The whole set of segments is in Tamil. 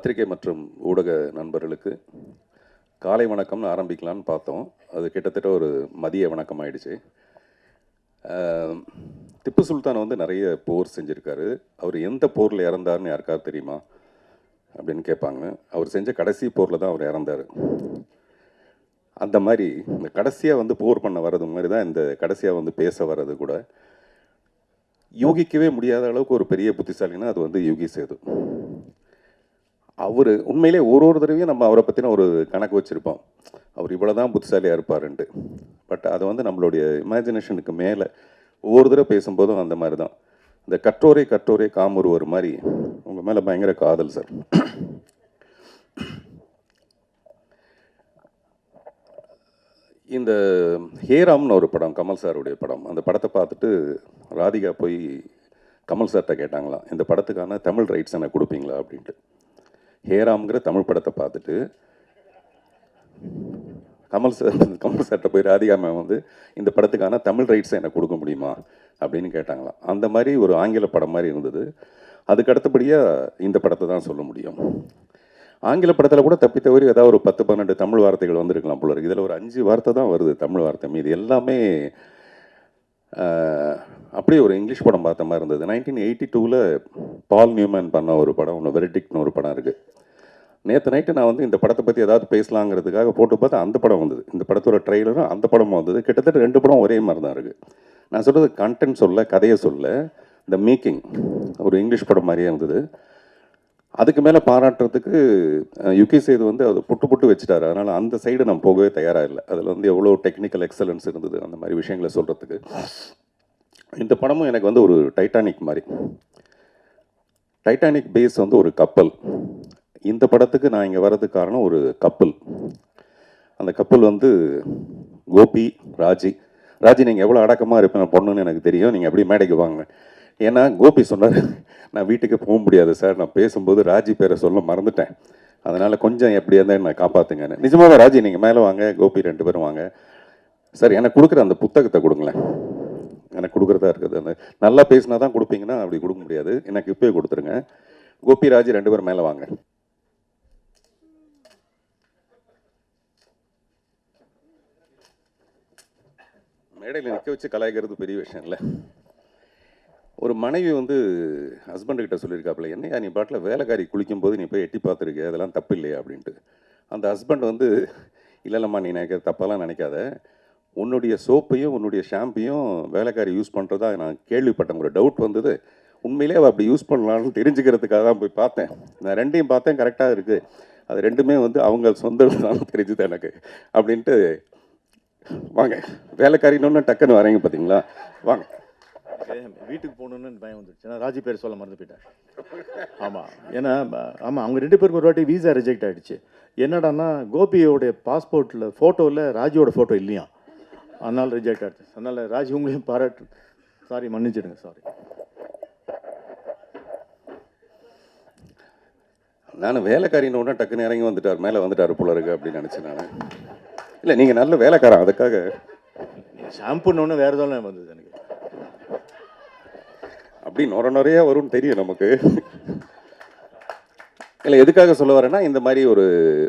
பத்திரிகை மற்றும் ஊடக நண்பர்களுக்கு காலை வணக்கம்னு ஆரம்பிக்கலான்னு பார்த்தோம். அது கிட்டத்தட்ட ஒரு மதிய வணக்கம் ஆயிடுச்சு. திப்பு சுல்தான் வந்து நிறைய போர் செஞ்சுருக்காரு. அவர் எந்த போரில் இறந்தார்னு யாருக்காவது தெரியுமா அப்படின்னு கேட்பாங்க. அவர் செஞ்ச கடைசி போரில் தான் அவர் இறந்தார். அந்த மாதிரி இந்த கடைசியாக வந்து போர் பண்ண வர்றது மாதிரி தான் இந்த கடைசியாக வந்து பேச வர்றது கூட யூகிக்கவே முடியாத அளவுக்கு ஒரு பெரிய புத்திசாலின்னா அது வந்து யோகி சேது. அவர் உண்மையிலே ஒரு தடவையும் நம்ம அவரை பற்றின ஒரு கணக்கு வச்சுருப்போம், அவர் இவ்வளோ தான் புத்திசாலியாக இருப்பாருன்ட்டு. பட் அதை வந்து நம்மளுடைய இமேஜினேஷனுக்கு மேலே ஒவ்வொரு தடவை பேசும்போதும் அந்த மாதிரி தான். இந்த கற்றோரை காமுறுவர் மாதிரி உங்கள் மேலே பயங்கர காதல் சார். இந்த ஹேராம்னு ஒரு படம், கமல் சாருடைய படம். அந்த படத்தை பார்த்துட்டு ராதிகா போய் கமல் சார்கிட்ட கேட்டாங்களாம், இந்த படத்துக்கான தமிழ் ரைட்ஸ் எனக்கு கொடுப்பீங்களா அப்படின்ட்டு. ஹேராம்ங்கிற தமிழ் படத்தை பார்த்துட்டு கமல் சார்கிட்ட போய் ராதிகா மேம் வந்து இந்த படத்துக்கான தமிழ் ரைட்ஸை எனக்கு கொடுக்க முடியுமா அப்படின்னு கேட்டாங்களாம். அந்த மாதிரி ஒரு ஆங்கில படம் மாதிரி இருந்தது. அதுக்கு அடுத்தபடியாக இந்த படத்தை தான் சொல்ல முடியும். ஆங்கில படத்தில் கூட தப்பி தவறி ஏதாவது ஒரு 10-12 தமிழ் வார்த்தைகள் வந்திருக்கலாம் போல இருக்குது. இதில் ஒரு 5 வார்த்தை தான் வருது தமிழ் வார்த்தை. மீது எல்லாமே அப்படியே ஒரு இங்கிலீஷ் படம் பார்த்த மாதிரி இருந்தது. 1982 பால் நியூமேன் பண்ண ஒரு படம் ஒன்று, வெர்டிக்ட்னு ஒரு படம் இருக்குது. நேற்று நைட்டு நான் வந்து இந்த படத்தை பற்றி ஏதாவது பேசலாங்கிறதுக்காக போட்டு பார்த்தா அந்த படம் வந்தது. இந்த படத்தோட ட்ரெய்லரும் அந்த படமும் வந்தது. கிட்டத்தட்ட 2 படம் ஒரே மாதிரி தான் இருக்குது. நான் சொல்கிறது கண்டென்ட் சொல்ல, கதையை சொல்ல, இந்த மேக்கிங் ஒரு இங்கிலீஷ் படம் மாதிரியே இருந்தது. அதுக்கு மேலே பாராட்டுறதுக்கு யுகி சேது வந்து அதை புட்டு வச்சுட்டாரு. அதனால் அந்த சைடு நான் போகவே தயாராக இல்லை. அதில் வந்து எவ்வளோ டெக்னிக்கல் எக்ஸலன்ஸ் இருந்தது அந்த மாதிரி விஷயங்களை சொல்கிறதுக்கு. இந்த படமும் எனக்கு வந்து ஒரு டைட்டானிக் மாதிரி. டைட்டானிக் பேஸ் வந்து ஒரு கப்பல். இந்த படத்துக்கு நான் இங்கே வர்றதுக்கு காரணம் ஒரு கப்பல். அந்த கப்பல் வந்து கோபி, ராஜி. நீங்கள் எவ்வளோ அடக்கமாக இருப்பேன் பொண்ணுன்னு எனக்கு தெரியும், நீங்கள் அப்படியே மேடைக்கு வாங்க. ஏன்னா கோபி சொன்னார், நான் வீட்டுக்கு போக முடியாது சார், நான் பேசும்போது ராஜி பேரை சொல்ல மறந்துட்டேன், அதனால் கொஞ்சம் எப்படியா இருந்தால் நான் காப்பாற்றுங்கன்னு. நிஜமாக ராஜி நீங்கள் மேலே வாங்க, கோபி 2 பேரும் வாங்க. சார் எனக்கு கொடுக்குற அந்த புத்தகத்தை கொடுங்களேன், எனக்கு கொடுக்குறதா இருக்குது. அந்த நல்லா பேசினா தான் கொடுப்பீங்கன்னா அப்படி கொடுக்க முடியாது, எனக்கு இப்போயே கொடுத்துருங்க. கோபி, ராஜி 2 பேரும் மேலே வாங்க. மேடையில் நிற்க வச்சு கலாய்க்கிறது பெரிய விஷயம் இல்லை. ஒரு மனைவி வந்து ஹஸ்பண்டுக்கிட்ட சொல்லியிருக்காப்புல, என்னையா நீ பாட்டில் வேலைக்காரி குளிக்கும்போது நீ போய் எட்டி பார்த்துருக்க, அதெல்லாம் தப்பு இல்லையா அப்படின்ட்டு. அந்த ஹஸ்பண்ட் வந்து, இல்லைல்லம்மா நீ நினைக்கிற தப்பெல்லாம் நினைக்காத, உன்னுடைய சோப்பையும் உன்னுடைய ஷாம்பையும் வேலைக்காரி யூஸ் பண்ணுறதா நான் கேள்விப்பட்டேன், ஒரு டவுட் வந்தது, உண்மையிலே அவள் அப்படி யூஸ் பண்ணலான்னு தெரிஞ்சுக்கிறதுக்காக தான் போய் பார்த்தேன். நான் 2ஐயும் பார்த்தேன், கரெக்டாக இருக்குது. அது 2மே வந்து அவங்க சொந்த தான் தெரிஞ்சுது எனக்கு அப்படின்ட்டு. வாங்க வேலைக்காரின்னு டக்குன்னு வரீங்க பார்த்தீங்களா, வாங்க. வீட்டுக்கு போகணுன்னு பயம் வந்துடுச்சு. நான் ராஜி பேர் சொல்ல மறந்து போயிட்டேன். ஆமாம், ஏன்னா ஆமாம் அவங்க 2 பேருக்கு ஒரு வாட்டி வீசா ரிஜெக்ட் ஆகிடுச்சு. என்னடான்னா கோபியோடைய பாஸ்போர்ட்டில் ஃபோட்டோவில் ராஜியோட ஃபோட்டோ இல்லையா, அதனால் ரிஜெக்ட் ஆகிடுச்சு. அதனால் ராஜி உங்களையும் பாராட்டு, சாரி மன்னிச்சிடுங்க, சாரி. நான் வேலைக்காரின்னு டக்குன்னு இறங்கி வந்துட்டார், மேலே வந்துட்டார் போல இருக்கு அப்படின்னு நினச்சேன் நான். இல்லை நீங்கள் நல்ல வேலைக்காரன், அதுக்காக ஷாம்புன்னு வேறு எதாவது வந்தது எனக்கு. அப்படி நிறையா வரும்னு தெரியும் நமக்கு. இல்லை எதுக்காக சொல்ல வரேன்னா, இந்த மாதிரி ஒரு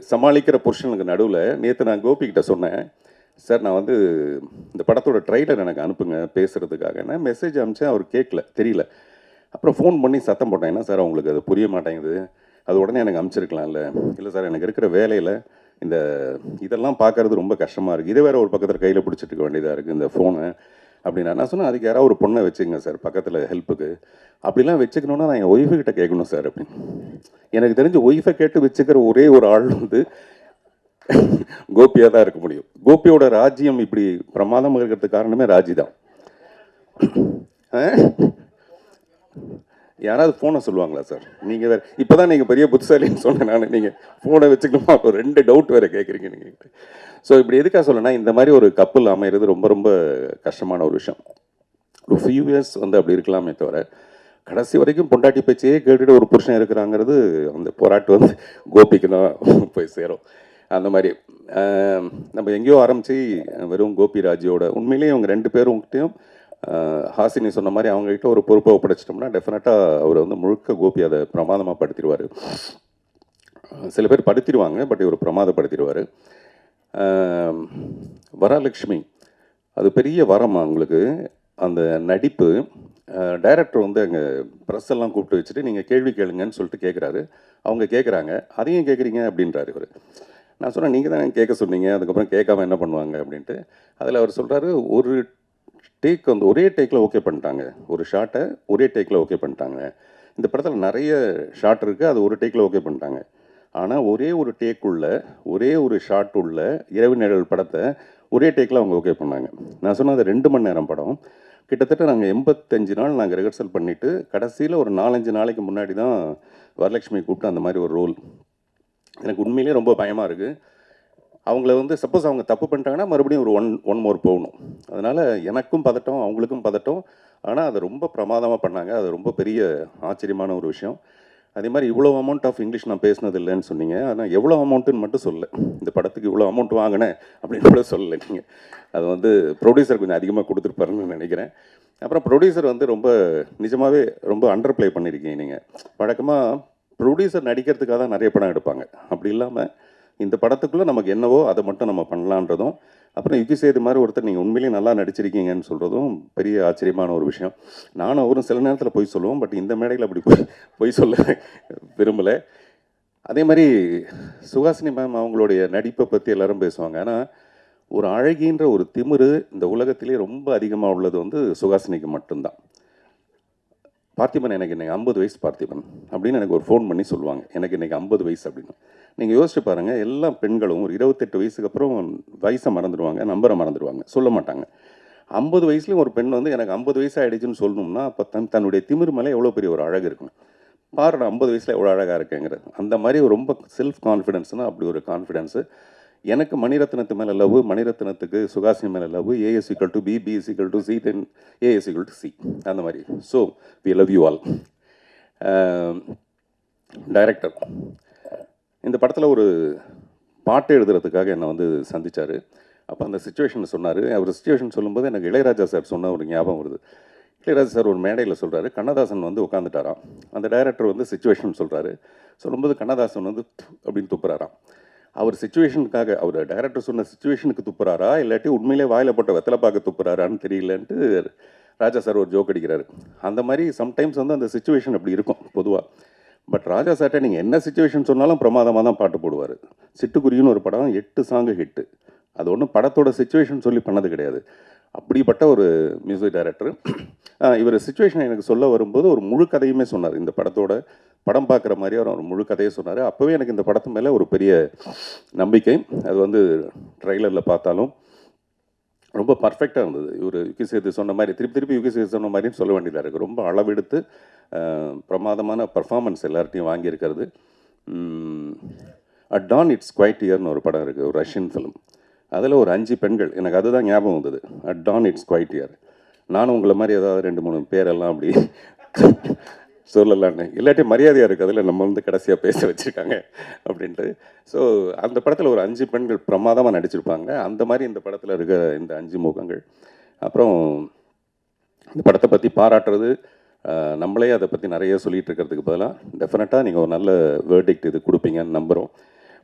சமாளிக்கிற புருஷனுக்கு நடுவில் நேற்று நான் கோபிக்கிட்ட சொன்னேன், சார் நான் வந்து இந்த படத்தோட ட்ரைலர் எனக்கு அனுப்புங்க பேசுகிறதுக்காக. நான் மெசேஜ் அனுப்பிச்சேன், அவர் கேட்கல, தெரியல. அப்புறம் ஃபோன் பண்ணி சத்தம் போட்டேன், என்ன சார் அவங்களுக்கு அது புரிய மாட்டேங்குது, அது உடனே எனக்கு அனுப்பிச்சிருக்கலாம்ல. இல்லை சார் எனக்கு இருக்கிற வேலையில் இந்த இதெல்லாம் பார்க்குறது ரொம்ப கஷ்டமாக இருக்குது, இதே வேறு ஒரு பக்கத்தில் கையில் பிடிச்சிட்டு இருக்க வேண்டியதாக இருக்குது இந்த ஃபோனை அப்படின்னா. நான் சொன்னேன், அதுக்கு யாராவது ஒரு பொண்ணை வச்சுங்க சார் பக்கத்தில் ஹெல்ப்புக்கு. அப்படிலாம் வச்சுக்கணுன்னா நான் என் ஒய்ஃபுக்கிட்ட கேட்கணும் சார் அப்படின்னு. எனக்கு தெரிஞ்சு ஒய்ஃபை கேட்டு வச்சுக்கிற ஒரே ஒரு ஆள் வந்து கோபியாக தான் இருக்க முடியும். கோபியோட ராஜ்யம் இப்படி பிரமாதமாக இருக்கிறதுக்கு காரணமே ராஜி தான். யாராவது ஃபோனை சொல்லுவாங்களா சார்? நீங்கள் வேறு இப்போ தான் நீங்கள் பெரிய புத்திசாலின்னு சொன்னேன் நான். நீங்கள் ஃபோனை வச்சுக்கணுமா, ஒரு 2 டவுட் வேறு கேட்குறீங்க நீங்கள். ஸோ இப்படி எதுக்காக சொல்லனா, இந்த மாதிரி ஒரு கப்பல் அமைகிறது ரொம்ப ரொம்ப கஷ்டமான ஒரு விஷயம். ஒரு ஃபியூ இயர்ஸ் வந்து அப்படி இருக்கலாமே தவிர, கடைசி வரைக்கும் பொண்டாட்டி பேச்சையே கேட்டுட்டு ஒரு புருஷன் இருக்கிறாங்கிறது அந்த போராட்டு வந்து கோபிக்கு தான் போய் சேரும். அந்த மாதிரி நம்ம எங்கேயோ ஆரம்பித்து வெறும் கோபி ராஜியோட உண்மையிலேயே அவங்க 2 பேருக்கிட்டையும் ஹாசினி சொன்ன மாதிரி அவங்ககிட்ட ஒரு பொறுப்பை ஒப்படைச்சிட்டோம்னா டெஃபினட்டாக அவர் வந்து முழுக்க கோபி அதை பிரமாதமாக படுத்திடுவார். சில பேர் படுத்திடுவாங்க, பட் இவர் பிரமாதப்படுத்திடுவார். வரலட்சுமி அது பெரிய வரமா உங்களுக்கு. அந்த நடிப்பு டைரக்டர் வந்து அங்கே ப்ரெஸ் எல்லாம் கூப்பிட்டு வச்சுட்டு நீங்கள் கேள்வி கேளுங்கன்னு சொல்லிட்டு கேட்குறாரு. அவங்க கேட்குறாங்க, அதையும் கேட்குறீங்க அப்படின்றாரு இவர். நான் சொன்னேன், நீங்கள் தான் கேட்க சொன்னீங்க, அதுக்கப்புறம் கேட்காம என்ன பண்ணுவாங்க அப்படின்ட்டு. அதில் அவர் சொல்கிறாரு, ஒரு டேக் வந்து ஒரே டேக்கில் ஓகே பண்ணிட்டாங்க, ஒரு ஷாட்டை ஒரே டேக்கில் ஓகே பண்ணிட்டாங்க. இந்த படத்தில் நிறைய ஷாட் இருக்குது, அது ஒரு டேக்கில் ஓகே பண்ணிட்டாங்க. ஆனால் ஒரே ஒரு டேக் உள்ள ஒரே ஒரு ஷாட் உள்ள இரவு நிழல் படத்தை ஒரே டேக்கில் அவங்க ஓகே பண்ணாங்க. நான் சொன்ன அது 2 மணி நேரம் படம். கிட்டத்தட்ட நாங்கள் 85 நாள் நாங்கள் ரிஹர்சல் பண்ணிவிட்டு கடைசியில் ஒரு 4-5 நாளைக்கு முன்னாடி தான் வரலட்சுமி கூப்பிட்டு அந்த மாதிரி ஒரு ரோல். எனக்கு உண்மையிலேயே ரொம்ப பயமாக இருக்குது. அவங்கள வந்து சப்போஸ் அவங்க தப்பு பண்ணிட்டாங்கன்னா மறுபடியும் ஒரு ஒன் மோர் போகணும். அதனால் எனக்கும் பதட்டம், அவங்களுக்கும் பதட்டம். ஆனால் அதை ரொம்ப பிரமாதமாக பண்ணாங்க. அது ரொம்ப பெரிய ஆச்சரியமான ஒரு விஷயம். அதே மாதிரி இவ்வளோ அமௌண்ட் ஆஃப் இங்கிலீஷ் நான் பேசினது இல்லைன்னு சொன்னீங்க. ஆனால் எவ்வளோ அமௌண்ட்டுன்னு மட்டும் சொல்லலை. இந்த படத்துக்கு இவ்வளோ அமௌண்ட் வாங்கினேன் அப்படின்னு கூட சொல்லலை நீங்கள். அது வந்து ப்ரொடியூசர் கொஞ்சம் அதிகமாக கொடுத்துருப்பாருன்னு நினைக்கிறேன். அப்புறம் ப்ரொடியூசர் வந்து ரொம்ப நிஜமாகவே ரொம்ப அண்டர் ப்ளே பண்ணியிருக்கீங்க நீங்கள். வழக்கமாக ப்ரொடியூசர் நடிக்கிறதுக்காக தான் நிறைய படம் எடுப்பாங்க. அப்படி இல்லாமல் இந்த படத்துக்குள்ளே நமக்கு என்னவோ அதை மட்டும் நம்ம பண்ணலான்றதும், அப்புறம் யுகி சேது மாதிரி ஒருத்தர் நீங்கள் உண்மையிலேயே நல்லா நடிச்சிருக்கீங்கன்னு சொல்கிறதும் பெரிய ஆச்சரியமான ஒரு விஷயம். நானும் அவரும் சில நேரத்தில் பொய் சொல்லுவோம், பட் இந்த மேடையில் அப்படி பொய் சொல்ல விரும்பலை. அதே மாதிரி சுஹாசினி மேம் அவங்களுடைய நடிப்பை பற்றி எல்லாரும் பேசுவாங்க. ஆனால் ஒரு அழகின்ற ஒரு திமிரு இந்த உலகத்திலே ரொம்ப அதிகமாக உள்ளது வந்து சுஹாசினிக்கு மட்டும்தான். பார்த்திபன் எனக்கு இன்றைக்கி 50 வயசு பார்த்திபன் அப்படின்னு எனக்கு ஒரு ஃபோன் பண்ணி சொல்லுவாங்க, எனக்கு இன்றைக்கி 50 வயசு அப்படின்னு. நீங்கள் யோசிச்சு பாருங்கள், எல்லா பெண்களும் ஒரு 28 வயசுக்கு அப்புறம் வயசை மறந்துடுவாங்க, நம்பரை மறந்துடுவாங்க, சொல்ல மாட்டாங்க. 50 வயசுலேயும் ஒரு பெண் வந்து எனக்கு 50 வயசு ஆகிடுச்சுன்னு சொல்லணும்னா அப்போ தன்னுடைய திமிர் மேலே எவ்வளோ பெரிய ஒரு அழகு இருக்கணும். பாரு நான் 50 வயசில் எவ்வளோ அழகாக இருக்கேங்கிறது. அந்த மாதிரி ரொம்ப செல்ஃப் கான்ஃபிடென்ஸ்னால் அப்படி ஒரு கான்ஃபிடென்ஸு. எனக்கு மணிரத்னத்து மேலே லவ், மணிரத்னத்துக்கு சுஹாசினி மேலே love. AS = B, B = C, then AS = C, அந்த மாதிரி. So we love you all. Director இந்த படத்தில் ஒரு பாட்டு எழுதுறதுக்காக என்னை வந்து சந்தித்தார். அப்போ அந்த சுச்சுவேஷன் சொன்னார். அவர் சுச்சுவேஷன் சொல்லும்போது எனக்கு இளையராஜா சார் சொன்ன ஒரு ஞாபகம் வருது. இளையராஜா சார் ஒரு மேடையில் சொல்கிறாரு, கண்ணதாசன் வந்து உட்காந்துட்டாராம். அந்த டைரக்டர் வந்து சுச்சுவேஷன் சொல்கிறாரு. சொல்லும்போது கண்ணதாசன் வந்து அப்படின்னு துப்புறாராம். அவர் சுச்சுவேஷனுக்காக, அவர் டைரக்டர் சொன்ன சுச்சுவேஷனுக்கு துப்புறாரா இல்லாட்டி உண்மையிலே வாயில் போட்ட வெத்தலை பார்க்க துப்புறாரான்னு தெரியலன்ட்டு ராஜா சார் ஒரு ஜோக் அடிக்கிறாரு. அந்த மாதிரி சம்டைம்ஸ் வந்து அந்த சுச்சுவேஷன் அப்படி இருக்கும் பொதுவாக. பட் ராஜா சார்ட்ட நீங்கள் என்ன சுச்சுவேஷன் சொன்னாலும் பிரமாதமாக தான் பாட்டு போடுவார். சிட்டுக்குருவின்னு ஒரு படம் 8 சாங்கு ஹிட்டு. அது ஒன்றும் படத்தோட சுச்சுவேஷன் சொல்லி பண்ணது கிடையாது. அப்படிப்பட்ட ஒரு மியூசிக் டைரக்டர். இவர் சுச்சுவேஷன் எனக்கு சொல்ல வரும்போது ஒரு முழு கதையுமே சொன்னார். இந்த படத்தோட படம் பார்க்குற மாதிரி அவர் ஒரு முழு கதையை சொன்னார். அப்போவே எனக்கு இந்த படத்து மேலே ஒரு பெரிய நம்பிக்கை. அது வந்து ட்ரெய்லரில் பார்த்தாலும் ரொம்ப பர்ஃபெக்டாக இருந்தது. இவர் யுகி சேது சொன்ன மாதிரி திருப்பி யுகி சேது சொன்ன மாதிரியும் சொல்ல வேண்டியதாக இருக்குது. ரொம்ப அளவெடுத்து பிரமாதமான பர்ஃபார்மன்ஸ் எல்லார்ட்டையும் வாங்கியிருக்கிறது. அட் டான் இட்ஸ் குவைட் இயர்னு ஒரு படம் இருக்குது, ஒரு ரஷ்யன் ஃபிலிம். அதில் ஒரு 5 பெண்கள், எனக்கு அதுதான் ஞாபகம் வந்தது. At dawn it's quite year. நானும் உங்களை மாதிரி ஏதாவது 2-3 பேரெல்லாம் அப்படி சொல்லலான்னு, இல்லாட்டி மரியாதையாக இருக்குது அதில் நம்ம வந்து கடைசியாக பேச வச்சுருக்காங்க அப்படின்ட்டு. ஸோ அந்த படத்தில் ஒரு 5 பெண்கள் பிரமாதமாக நடிச்சிருப்பாங்க. அந்த மாதிரி இந்த படத்தில் இருக்க இந்த 5 முகங்கள். அப்புறம் இந்த படத்தை பற்றி பாராட்டுறது, நம்மளே அதை பற்றி நிறைய சொல்லிகிட்டு இருக்கிறதுக்கு பதிலாக டெஃபினட்டாக நீங்கள் ஒரு நல்ல வேர்டிக்ட் இது கொடுப்பீங்கன்னு நம்புகிறோம்.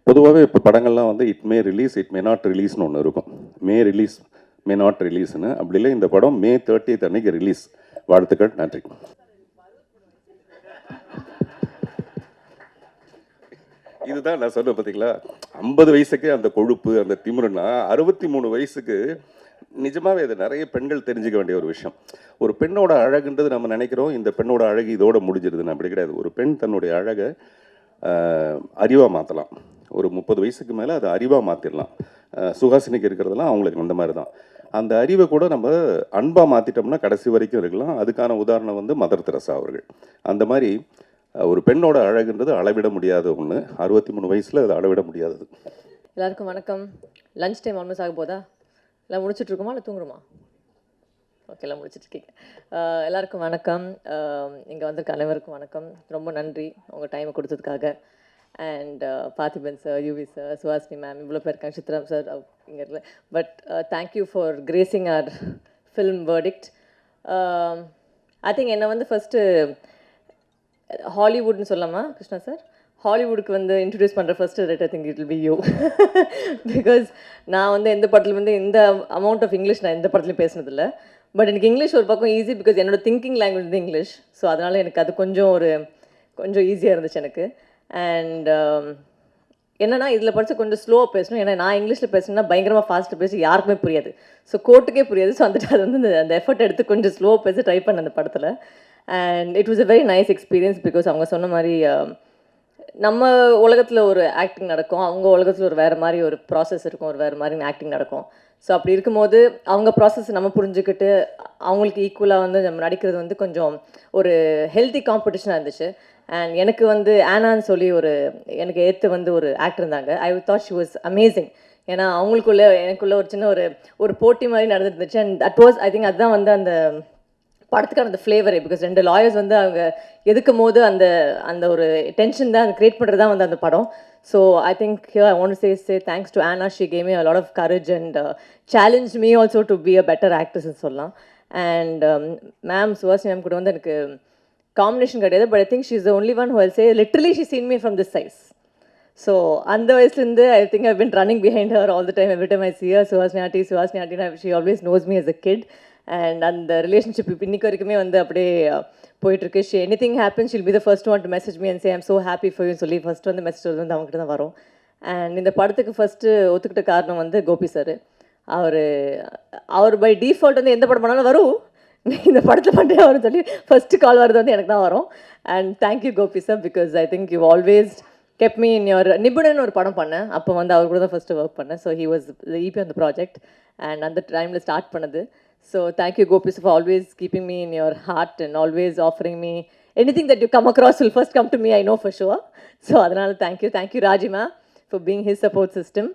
பொதுவாகவே இப்போ படங்கள்லாம் வந்து it may release, it may not ரிலீஸ்னு ஒன்று இருக்கும். மே ரிலீஸ், மே நாட் ரிலீஸ்னு. அப்படி இல்லை, இந்த படம் May 30th அன்னைக்கு ரிலீஸ். வாழ்த்துக்கள், நன்றி. இதுதான் நான் சொன்னேன் பார்த்தீங்களா, 50 வயசுக்கு அந்த கொழுப்பு, அந்த திமிருன்னா 63 வயசுக்கு நிஜமாகவே அது நிறைய பெண்கள் தெரிஞ்சுக்க வேண்டிய ஒரு விஷயம். ஒரு பெண்ணோட அழகுன்றது நம்ம நினைக்கிறோம் இந்த பெண்ணோட அழகு இதோட முடிஞ்சிருதுன்னு. அப்படி கிடையாது. ஒரு பெண் தன்னுடைய அழகை அறிவாக மாற்றலாம். ஒரு 30 வயசுக்கு மேலே அதை அறிவாக மாற்றிடலாம். சுஹாசினிக்கு இருக்கிறதெல்லாம் அவங்களுக்கு அந்த மாதிரி தான். அந்த அறிவை கூட நம்ம அன்பாக மாற்றிட்டோம்னா கடைசி வரைக்கும் இருக்கலாம். அதுக்கான உதாரணம் வந்து மதர் தெரசா அவர்கள். அந்த மாதிரி ஒரு பெண்ணோட அழகுன்றது அளவிட முடியாத ஒன்று. 63 வயசில் அது அளவிட முடியாதது. எல்லாருக்கும் வணக்கம். லஞ்ச் டைம் ஆல்மோஸ்ட் ஆக போதா? எல்லாம் முடிச்சுட்ருக்கோமா இல்லை தூங்குறோமா? ஓகே, எல்லாம் முடிச்சிட்ருக்கீங்க. எல்லாருக்கும் வணக்கம். இங்கே வந்திருக்க அனைவருக்கும் வணக்கம். ரொம்ப நன்றி உங்கள் டைமை கொடுத்ததுக்காக. And Parthiban sir, Yuvi sir, Suhasini ma'am, இவ்வளோ பேர் இருக்காங்க, சித்ராம் சார் இங்கே இல்லை. But thank you for gracing our film verdict. I think என்னை வந்து ஃபஸ்ட்டு ஹாலிவுட்னு சொல்லாமா கிருஷ்ணா சார்? ஹாலிவுட்க்கு வந்து இன்ட்ரடியூஸ் பண்ணுற first right I think it will be you because நான் வந்து எந்த படத்துல வந்து இந்த அமௌண்ட் ஆஃப் இங்கிலீஷ் நான் எந்த படத்துலையும் பேசினதில்லை. பட் எனக்கு இங்கிலீஷ் ஒரு பக்கம் ஈஸி பிகாஸ் என்னோட திங்கிங் லாங்குவேஜ் வந்து இங்கிலீஷ். ஸோ அதனால் எனக்கு அது கொஞ்சம் ஈஸியாக இருந்துச்சு எனக்கு. அண்ட் என்னன்னா இதில் படித்து கொஞ்சம் ஸ்லோவாக பேசணும். ஏன்னா நான் இங்கிலீஷில் பேசணும்னா பயங்கரமாக ஃபாஸ்ட்டாக பேசி யாருக்குமே புரியாது. ஸோ கோர்ட்டுக்கே புரியாது. ஸோ வந்துட்டு அது வந்து அந்த எஃபர்ட் எடுத்து கொஞ்சம் ஸ்லோவாக பேசி ட்ரை பண்ணேன் அந்த படத்தில். And it was a very nice experience because அவங்க சொன்ன மாதிரி நம்ம உலகத்தில் ஒரு ஆக்டிங் நடக்கும், அவங்க உலகத்தில் ஒரு வேறு மாதிரி ஒரு ப்ராசஸ் இருக்கும், ஒரு வேறு மாதிரி ஆக்டிங் நடக்கும். ஸோ அப்படி இருக்கும்போது அவங்க ப்ராசஸ் நம்ம புரிஞ்சுக்கிட்டு அவங்களுக்கு ஈக்குவலாக வந்து நம்ம நடிக்கிறது வந்து கொஞ்சம் ஒரு ஹெல்த்தி காம்படிஷனாக இருந்துச்சு. அண்ட் எனக்கு வந்து ஆனான்னு சொல்லி எனக்கு ஏற்று வந்து ஒரு ஆக்டர் இருந்தாங்க. I thought she was amazing. ஏன்னா அவங்களுக்குள்ள எனக்குள்ள ஒரு சின்ன ஒரு போட்டி மாதிரி நடந்துருந்துச்சு. And that was I think அதுதான் வந்து அந்த படத்துக்கான அந்த ஃப்ளேவரே. பிகாஸ் 2 லாயர்ஸ் வந்து அவங்க எதுக்கும் போது அந்த ஒரு டென்ஷன் தான் கிரியேட் பண்ணுறது தான் வந்து அந்த படம். So I think I want to say thanks to ஆனா. She gave me a lot of courage and challenged me also to be a better actress ன்னு சொல்லலாம். அண்ட் மேம் சுஹாசினி மேம் கூட வந்து எனக்கு காம்பினேஷன் கிடையாது. But I think she is the only one who will say literally she seen me from this size. So அந்த வயசுலேருந்து I think I been running behind her all the time. Every time I see her Suhasini ஆண்டினா she always knows me as a kid. அண்ட் அந்த ரிலேஷன்ஷிப் இப்போ இன்னைக்கு வரைக்குமே வந்து அப்படியே போயிட்டுருக்கு. She anything happen she'll be the first one to message me and say I'm so happy for you சொல்லி ஃபர்ஸ்ட் வந்து மெசேஜ் வந்து அவங்ககிட்ட தான் வரும். அண்ட் இந்த படத்துக்கு ஃபஸ்ட்டு ஒத்துக்கிட்ட காரணம் வந்து கோபி சார். அவர் பை டிஃபால்ட் வந்து எந்த படம் பண்ணாலும் வரும், இந்த படத்தில் பண்ணுறேன் வரும்னு சொல்லி ஃபஸ்ட்டு கால் வருது வந்து எனக்கு தான் வரும். And thank you Gopi sir because I think you always kept me in your Nibunan ஒரு படம் பண்ணேன். அப்போ வந்து அவர் கூட தான் ஃபஸ்ட்டு ஒர்க் பண்ணேன். So he was EP on the project and அந்த டைமில் ஸ்டார்ட் பண்ணது. So thank you Gopi for always keeping me in your heart and always offering me anything that you come across will first come to me, I know for sure. So adanal thank you Rajima for being his support system.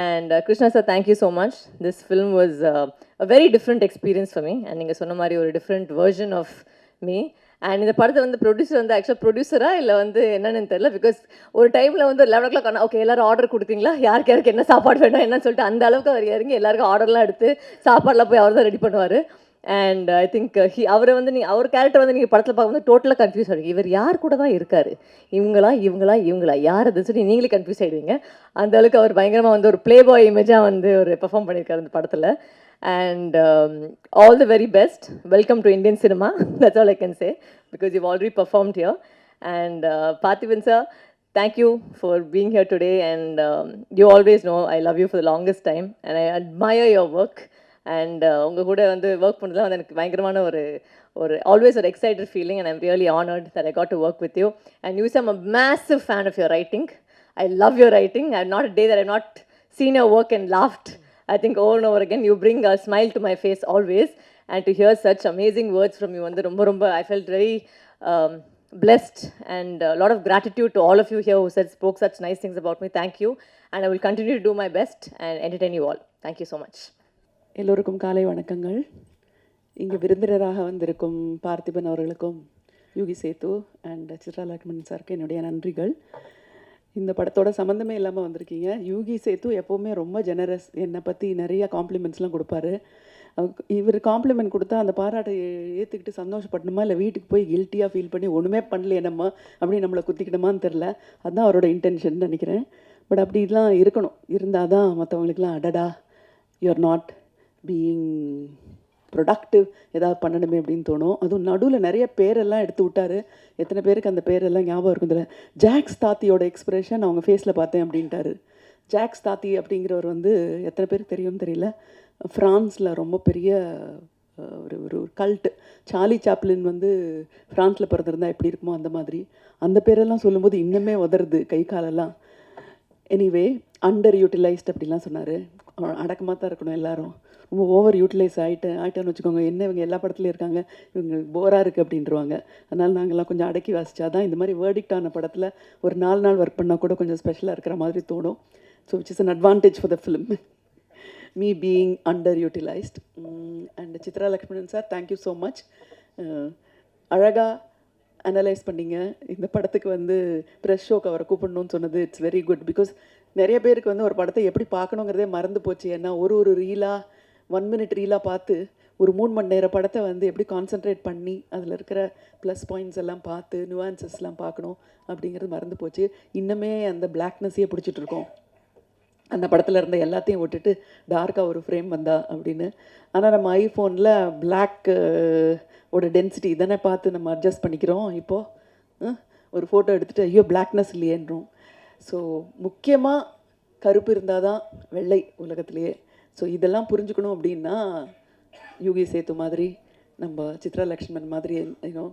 And Krishna sir, thank you so much. This film was a very different experience for me and neenga sonna mari or different version of me. And இந்த படத்தை வந்து ப்ரொடியூசர் வந்து ஆக்சுவலாக ப்ரொடியூசராக இல்லை வந்து என்னென்னு தெரியல. பிகாஸ் ஒரு டைமில் வந்து 11 o'clock ஆனால் ஓகே எல்லோரும் ஆர்டர் கொடுத்தீங்களா, யாருக்கு என்ன சாப்பாடு வேணும் என்னன்னு சொல்லிட்டு அந்த அளவுக்கு அவர் இறங்கி எல்லாருக்கும் ஆர்டர்லாம் எடுத்து சாப்பாடெலாம் போய் அவர் தான் ரெடி பண்ணுவார். அண்ட் ஐ திங்க் அவரை வந்து அவர் கேரக்டர் வந்து நீங்கள் படத்தில் பார்க்கும்போது டோட்டலாக கன்ஃபியூஸ் ஆகிடுங்க. இவர் யார் கூட தான் இருக்கார், இவங்களா யார் அதுன்னு சொல்லி நீங்களே கன்ஃபியூஸ் ஆகிடுவீங்க. அந்த அளவுக்கு அவர் பயங்கரமாக வந்து ஒரு ப்ளே பாய் இமேஜாக வந்து ஒரு பெர்ஃபார்ம் பண்ணியிருக்காரு இந்த படத்தில். And all the very best. Welcome to Indian cinema. That's all I can say because you've already performed here. And Parthiban sir, thank you for being here today. And you always know I love you for the longest time and I admire your work. And உங்கள் கூட வந்து ஒர்க் பண்ணுறதுலாம் வந்து எனக்கு பயங்கரமான ஒரு always an excited feeling and I'm really honored that I got to work with you. And you say I'm a massive fan of your writing. I love your writing. I'm not a day that I've not seen your work and laughed. I think over and over again you bring a smile to my face always, and to hear such amazing words from you வந்து ரொம்ப I felt very blessed and a lot of gratitude to all of you here who spoke such nice things about me. Thank you and I will continue to do my best and entertain you all. Thank you so much. எல்லோருக்கும் காலை வணக்கங்கள். இங்கே விருந்தினராக வந்திருக்கும் பார்த்திபன் அவர்களுக்கும் யூகி சேத்து அண்ட் சித்ரா லக்ஷ்மணன் சாருக்கு என்னுடைய நன்றிகள். இந்த படத்தோட சம்மந்தமே இல்லாமல் வந்திருக்கீங்க. யூகி சேத்து எப்போவுமே ரொம்ப ஜெனரஸ், என்னை பற்றி நிறையா காம்ப்ளிமெண்ட்ஸ்லாம் கொடுப்பாரு. இவர் காம்ப்ளிமெண்ட் கொடுத்தா அந்த பாராட்டை ஏற்றுக்கிட்டு சந்தோஷப்படணுமா இல்லை வீட்டுக்கு போய் கில்ட்டியாக ஃபீல் பண்ணி ஒன்றுமே பண்ணலையே நம்ம அப்படி நம்மளை குத்திக்கிட்டோமான்னு தெரில. அதுதான் அவரோட இன்டென்ஷன் நினைக்கிறேன். பட் அப்படிலாம் இருக்கணும், இருந்தால் தான் மற்றவங்களுக்குலாம் அடடா யூஆர் நாட் பீயிங் ப்ரொடக்டிவ் ஏதாவது பண்ணணுமே அப்படின்னு தோணும். அதுவும் நடுவில் நிறைய பேரெல்லாம் எடுத்து விட்டார். எத்தனை பேருக்கு அந்த பேரெல்லாம் ஞாபகம் இருக்கும் தெரியல. ஜாக்ஸ் தாத்தியோட எக்ஸ்பிரஷன் அவங்க ஃபேஸில் பார்த்தேன் அப்படின்ட்டாரு. ஜாக்ஸ் தாத்தி அப்படிங்கிறவர் வந்து எத்தனை பேருக்கு தெரியும்னு தெரியல, ஃப்ரான்ஸில் ரொம்ப பெரிய ஒரு கல்ட்டு. சார்லி சாப்ளின் வந்து ஃப்ரான்ஸில் பிறந்திருந்தா எப்படி இருக்குமோ அந்த மாதிரி. அந்த பேரெல்லாம் சொல்லும்போது இன்னுமே உதறது கை காலெல்லாம். எனிவே அண்டர் யூட்டிலைஸ்ட் அப்படிலாம் சொன்னார். அடக்கமாக தான் இருக்கணும் எல்லாரும். ரொம்ப ஓவர் யூட்டிலைஸ் ஆகிட்டேன்னு வச்சுக்கோங்க. என்ன இவங்க எல்லா படத்துலையும் இருக்காங்க, இவங்க போராக இருக்குது அப்படின்றவாங்க. அதனால் நாங்கள்லாம் கொஞ்சம் அடக்கி வாசிச்சா தான் இந்த மாதிரி வேர்டிக்ட் ஆன படத்தில் ஒரு 4 நாள் ஒர்க் பண்ணால் கூட கொஞ்சம் ஸ்பெஷலாக இருக்கிற மாதிரி தோணும். So which is an advantage for the film, me being under utilised. And Chitra Lakshmanan sir, thank you so much. அழகாக அனலைஸ் பண்ணிங்க. இந்த படத்துக்கு வந்து ப்ரெஸ் ஷோக்கு அவரை கூப்பிடணும்னு சொன்னது இட்ஸ் வெரி குட். பிகாஸ் நிறைய பேருக்கு வந்து ஒரு படத்தை எப்படி பார்க்கணுங்கிறதே மறந்து போச்சு. ஏன்னா ஒரு ரீலாக 1 minute ரீலாக பார்த்து ஒரு 3 மணி நேர படத்தை வந்து எப்படி கான்சென்ட்ரேட் பண்ணி அதில் இருக்கிற ப்ளஸ் பாயிண்ட்ஸ் எல்லாம் பார்த்து நியூஆன்சஸ்லாம் பார்க்கணும் அப்படிங்கிறது மறந்து போச்சு. இன்னுமே அந்த பிளாக்னஸையே பிடிச்சிட்டு இருக்கோம். அந்த படத்தில் இருந்த எல்லாத்தையும் விட்டுட்டு டார்க்காக ஒரு ஃப்ரேம் வந்தா அப்படின்னு. ஆனால் நம்ம ஐஃபோனில் பிளாக் ஓட டென்சிட்டி இதனை பார்த்து நம்ம அட்ஜஸ்ட் பண்ணிக்கிறோம். இப்போது ஒரு ஃபோட்டோ எடுத்துகிட்டு ஐயோ பிளாக்னஸ் இல்லையேன்றோம். ஸோ முக்கியமாக கருப்பு இருந்தால் தான் வெள்ளை உலகத்திலேயே. ஸோ இதெல்லாம் புரிஞ்சுக்கணும் அப்படின்னா யூகி சேத்து மாதிரி, நம்ம சித்ரா லக்ஷ்மன் மாதிரி யூனோ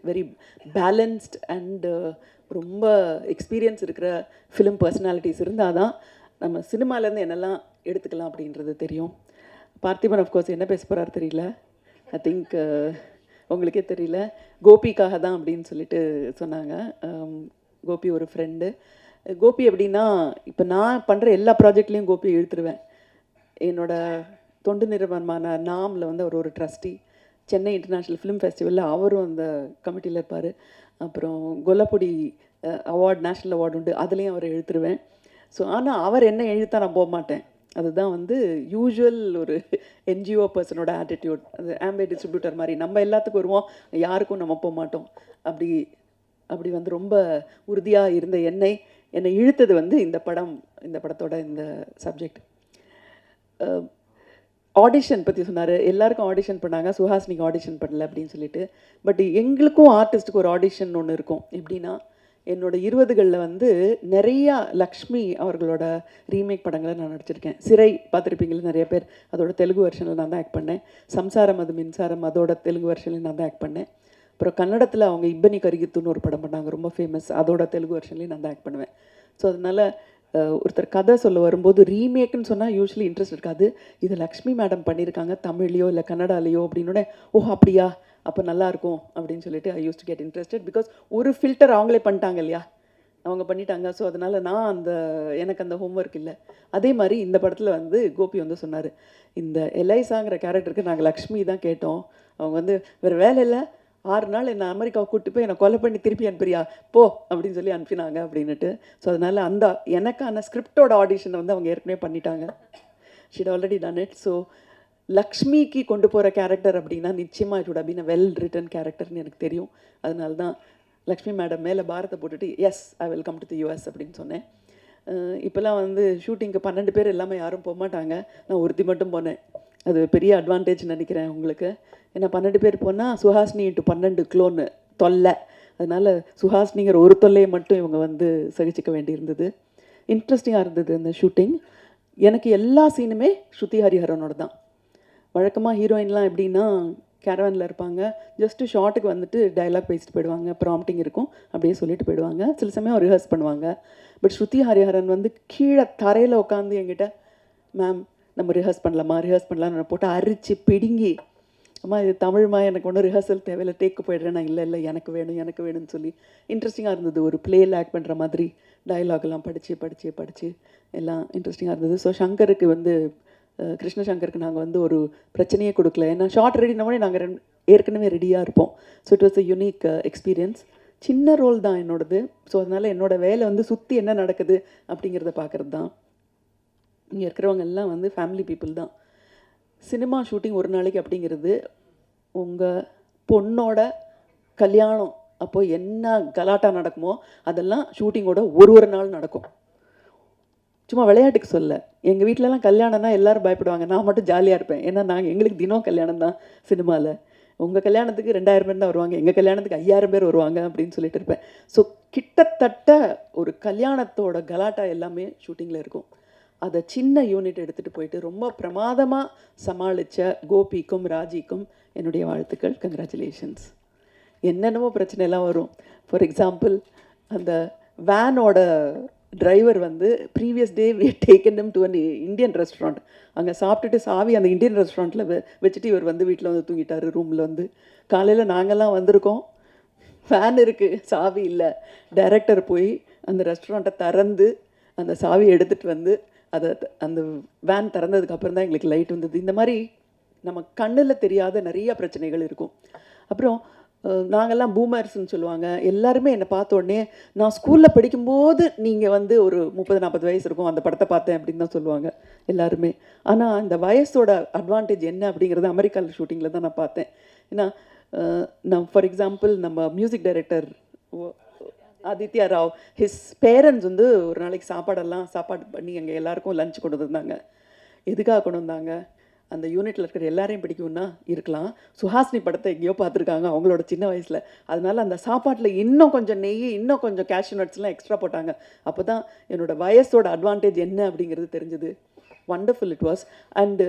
வெரி பேலன்ஸ்ட் அண்டு ரொம்ப எக்ஸ்பீரியன்ஸ் இருக்கிற ஃபிலிம் பர்சனாலிட்டிஸ் இருந்தால் தான் நம்ம சினிமாலேருந்து என்னெல்லாம் எடுத்துக்கலாம் அப்படின்றது தெரியும். பார்த்திபன் அஃப்கோர்ஸ் என்ன பேச போகிறாரு தெரியல. ஐ திங்க் உங்களுக்கே தெரியல. கோபிக்காக தான் அப்படின்னு சொல்லிட்டு சொன்னாங்க. கோபி ஒரு ஃப்ரெண்டு. கோபி எப்படின்னா, இப்போ நான் பண்ணுற எல்லா ப்ராஜெக்ட்லேயும் கோபியை இழுத்துருவேன். என்னோட தொண்டு நிறுவனமான நாமில் வந்து அவர் ஒரு ட்ரஸ்டி. சென்னை இன்டர்நேஷ்னல் ஃபிலிம் ஃபெஸ்டிவலில் அவரும் அந்த கமிட்டியில் இருப்பார். அப்புறம் கொல்லப்பொடி அவார்டு, நேஷ்னல் அவார்டு உண்டு, அதுலேயும் அவரை இழுத்துருவேன். ஸோ ஆனால் அவர் என்ன இழுத்தா நான் போக மாட்டேன். அதுதான் வந்து யூஷுவல் ஒரு என்ஜிஓ பர்சனோட ஆட்டிடியூட். அது ஆம்பே டிஸ்ட்ரிபியூட்டர் மாதிரி நம்ம எல்லாத்துக்கும் வருவோம், யாருக்கும் நம்ம போக மாட்டோம். அப்படி வந்து ரொம்ப உறுதியாக இருந்த என்னை இழுத்தது வந்து இந்த படத்தோட இந்த சப்ஜெக்ட். ஆடிஷன் பற்றி சொன்னார். எல்லாருக்கும் ஆடிஷன் பண்ணாங்க, சுஹாசினிக்கு ஆடிஷன் பண்ணல அப்படின்னு சொல்லிட்டு. பட் எங்களுக்கும் ஆர்டிஸ்ட்டுக்கு ஒரு ஆடிஷன் ஒன்று இருக்கும். எப்படின்னா, என்னோட 20களில் வந்து நிறையா லக்ஷ்மி அவர்களோட ரீமேக் படங்களை நான் நடிச்சிருக்கேன். சிறை பார்த்துருப்பீங்களா நிறைய பேர், அதோட தெலுங்கு வெர்ஷனில் நான் தான் ஆக்ட் பண்ணேன். சம்சாரம் அது மின்சாரம் அதோட தெலுங்கு வெர்ஷன்லேயும் நான் தான் ஆக்ட் பண்ணேன். அப்புறம் கன்னடத்தில் அவங்க இப்பனி கரிகித்துன்னு ஒரு படம் பண்ணாங்க, ரொம்ப ஃபேமஸ், அதோட தெலுங்கு வெர்ஷன்லேயும் நான் தான் ஆக்ட் பண்ணுவேன். ஸோ அதனால் ஒருத்தர் கதை சொல்ல வரும்போது ரீமேக்குன்னு சொன்னால் யூஸ்வலி இன்ட்ரெஸ்ட் இருக்காது. இது லக்ஷ்மி மேடம் பண்ணியிருக்காங்க தமிழ்லையோ இல்லை கன்னடாலேயோ அப்படின்னோடனே ஓ அப்படியா அப்போ நல்லாயிருக்கும் அப்படின்னு சொல்லிட்டு I use to get interested. Because ஒரு ஃபில்டர் அவங்களே பண்ணிட்டாங்க இல்லையா, அவங்க பண்ணிட்டாங்க. ஸோ அதனால் நான் எனக்கு அந்த ஹோம்ஒர்க் இல்லை. அதே மாதிரி இந்த படத்தில் வந்து கோபி வந்து சொன்னார், இந்த எலைசாங்கிற கேரக்டருக்கு நாங்கள் லக்ஷ்மி தான் கேட்டோம். அவங்க வந்து வேறு வேலை இல்லை, 6 நாள் என்னை அமெரிக்காவை கூப்பிட்டு போய் என்னை கொலை பண்ணி திருப்பி அனுப்புறியா போ அப்படின்னு சொல்லி அனுப்பினாங்க அப்படின்னுட்டு. ஸோ அதனால் அந்த எனக்கான ஸ்கிரிப்டோட ஆடிஷனை வந்து அவங்க ஏற்கனவே பண்ணிட்டாங்க. She'd already done it. So லக்ஷ்மிக்கு கொண்டு போகிற கேரக்டர் அப்படின்னா நிச்சயமாக it would have been a well written கேரக்டர்னு எனக்கு தெரியும். அதனால தான் லக்ஷ்மி மேடம் மேலே பாரத்தை போட்டுட்டு yes I will come to the US அப்படின்னு சொன்னேன். இப்போல்லாம் வந்து ஷூட்டிங்க்கு 12 பேர் எல்லாமே யாரும் போக மாட்டாங்க, நான் ஒருத்தி மட்டும் போனேன். அது பெரிய அட்வான்டேஜ் நினைக்கிறேன் உங்களுக்கு. ஏன்னா 12 பேர் போனால் சுஹாசினி × 12 க்ளோன்னு தொல்லை. அதனால் சுஹாசினிங்கிற ஒரு தொல்லையை மட்டும் இவங்க வந்து சகிச்சிக்க வேண்டியிருந்தது. இன்ட்ரெஸ்டிங்காக இருந்தது அந்த ஷூட்டிங். எனக்கு எல்லா சீனுமே ஸ்ருதி ஹரிஹரனோட தான். வழக்கமாக ஹீரோயின்லாம் எப்படின்னா கேரவனில் இருப்பாங்க, ஜஸ்ட்டு ஷார்ட்டுக்கு வந்துட்டு டைலாக் பேசிட்டு போயிடுவாங்க, ப்ராம்ப்டிங் இருக்கும், அப்படியே சொல்லிட்டு போயிடுவாங்க. சில சமயம் ரிஹர்ஸ் பண்ணுவாங்க. பட் ஸ்ருதி ஹரிஹரன் வந்து கீழே தரையில் உட்காந்து என்கிட்ட மேம் நம்ம ரிஹர்ஸ் பண்ணலாம்னு போட்டு அரிச்சு பிடுங்கி, அம்மா இது தமிழ்மா எனக்கு ஒன்றும் ரிஹர்சல் தேவையில்லை, டேக்கு போய்டுறேன், நான் இல்லை எனக்கு வேணும்னு சொல்லி. இன்ட்ரெஸ்டிங்காக இருந்தது. ஒரு பிளேயில் ஆக்ட் பண்ணுற மாதிரி டைலாக்லாம் படித்து எல்லாம் இன்ட்ரெஸ்டிங்காக இருந்தது. ஸோ சங்கருக்கு வந்து கிருஷ்ணசங்கருக்கு நாங்கள் வந்து ஒரு பிரச்சனையே கொடுக்கல. ஏன்னா ஷார்ட் ரெடினோடனே நாங்கள் ஏற்கனவே ரெடியாக இருப்போம். So it was a unique experience. சின்ன ரோல் தான் என்னோடது. ஸோ அதனால் என்னோடய வேலை வந்து சுற்றி என்ன நடக்குது அப்படிங்கிறத பார்க்குறது தான். இங்கே இருக்கிறவங்க எல்லாம் வந்து ஃபேமிலி பீப்புள் தான். சினிமா ஷூட்டிங் ஒரு நாளைக்கு அப்படிங்கிறது உங்கள் பொண்ணோட கல்யாணம் அப்போது என்ன கலாட்டா நடக்குமோ அதெல்லாம் ஷூட்டிங்கோட ஒரு நாள் நடக்கும். சும்மா விளையாட்டுக்கு சொல்ல, எங்கள் வீட்டிலலாம் கல்யாணம்னா எல்லோரும் பயப்படுவாங்க, நான் மட்டும் ஜாலியாக இருப்பேன். ஏன்னா எங்களுக்கு தினம் கல்யாணம் தான் சினிமாவில். உங்கள் கல்யாணத்துக்கு 2000 பேர் தான் வருவாங்க, எங்கள் கல்யாணத்துக்கு 5000 பேர் வருவாங்க அப்படின்னு சொல்லிட்டு இருப்பேன். ஸோ கிட்டத்தட்ட ஒரு கல்யாணத்தோட கலாட்டா எல்லாமே ஷூட்டிங்கில் இருக்கும். அதை சின்ன யூனிட் எடுத்துகிட்டு போயிட்டு ரொம்ப பிரமாதமாக சமாளித்த கோபிக்கும் ராஜிக்கும் என்னுடைய வாழ்த்துக்கள், கங்க்ராச்சுலேஷன்ஸ். என்னென்னமோ பிரச்சனைலாம் வரும். ஃபார் எக்ஸாம்பிள், அந்த வேனோட டிரைவர் வந்து previous day we taken him to an Indian restaurant. அங்கே சாப்பிட்டுட்டு சாவி அந்த இந்தியன் ரெஸ்டாரண்ட்டில் வச்சுட்டு இவர் வந்து வீட்டில் வந்து தூங்கிட்டார் ரூமில் வந்து. காலையில் நாங்கள்லாம் வந்திருக்கோம், ஃபேன் இருக்குது, சாவி இல்லை. டைரக்டர் போய் அந்த ரெஸ்டாரண்ட்டை திறந்து அந்த சாவியை எடுத்துகிட்டு வந்து அந்த வேன் திறந்ததுக்கப்புறம் தான் எங்களுக்கு லைட் வந்தது. இந்த மாதிரி நம்ம கண்ணில் தெரியாத நிறைய பிரச்சனைகள் இருக்கும். அப்புறம் நாங்கள்லாம் பூமர்ஸ்ன்னு சொல்லுவாங்க. எல்லாருமே என்னை பார்த்த உடனே நான் ஸ்கூலில் படிக்கும்போது நீங்கள் வந்து ஒரு 30-40 வயசு இருக்கும் அந்த படத்தை பார்த்தேன் அப்படின்னு தான் சொல்லுவாங்க எல்லாருமே. ஆனால் இந்த வயசோட அட்வான்டேஜ் என்ன அப்படிங்கிறது அமெரிக்காவில் ஷூட்டிங்கில் தான் நான் பார்த்தேன். ஏன்னா நான் ஃபார் எக்ஸாம்பிள் நம்ம music director Aditya Rao, his parents வந்து ஒரு நாளைக்கு சாப்பாடு பண்ணி எங்கள் எல்லாருக்கும் லஞ்ச் கொண்டு வந்தாங்க. எதுக்காக கொண்டு வந்தாங்க? அந்த யூனிட்டில் இருக்கிற எல்லாரையும் பிடிக்கும்னா இருக்கலாம், சுஹாசினி படத்தை எங்கேயோ பார்த்துருக்காங்க அவங்களோட சின்ன வயசில், அதனால அந்த சாப்பாட்டில் இன்னும் கொஞ்சம் நெய், இன்னும் கொஞ்சம் கேஷ்யூ நட்ஸ்லாம் எக்ஸ்ட்ரா போட்டாங்க. அப்போ தான் என்னோடய வயசோட அட்வான்டேஜ் என்ன அப்படிங்கிறது தெரிஞ்சுது. Wonderful it was. And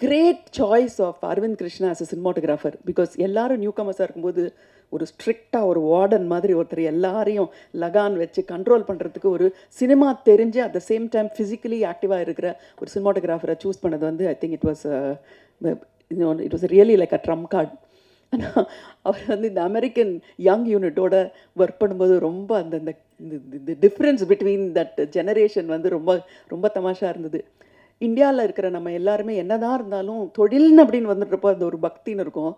great choice of Aravind Krishna as a cinematographer. Because எல்லாரும் நியூ கமர்ஸாக இருக்கும்போது ஒரு ஸ்ட்ரிக்டாக ஒரு வார்டன் மாதிரி ஒருத்தர் எல்லாரையும் லகான் வச்சு கண்ட்ரோல் பண்ணுறதுக்கு ஒரு சினிமா தெரிஞ்சு at the same time physically ஆக்டிவாக இருக்கிற ஒரு சினிமாட்டோகிராஃபரை சூஸ் பண்ணது வந்து I think it was really like a drum card. ஆனால் அவர் வந்து இந்த அமெரிக்கன் யங் யூனிட்டோட ஒர்க் பண்ணும்போது ரொம்ப அந்த டிஃப்ரென்ஸ் பிட்வீன் தட் ஜெனரேஷன் வந்து ரொம்ப ரொம்ப தமாஷாக இருந்தது. இந்தியாவில் இருக்கிற நம்ம எல்லாருமே என்னதான் இருந்தாலும் தொழில்னு அப்படின்னு வந்துட்டுருப்போ அந்த ஒரு பக்தின்னு இருக்கும்.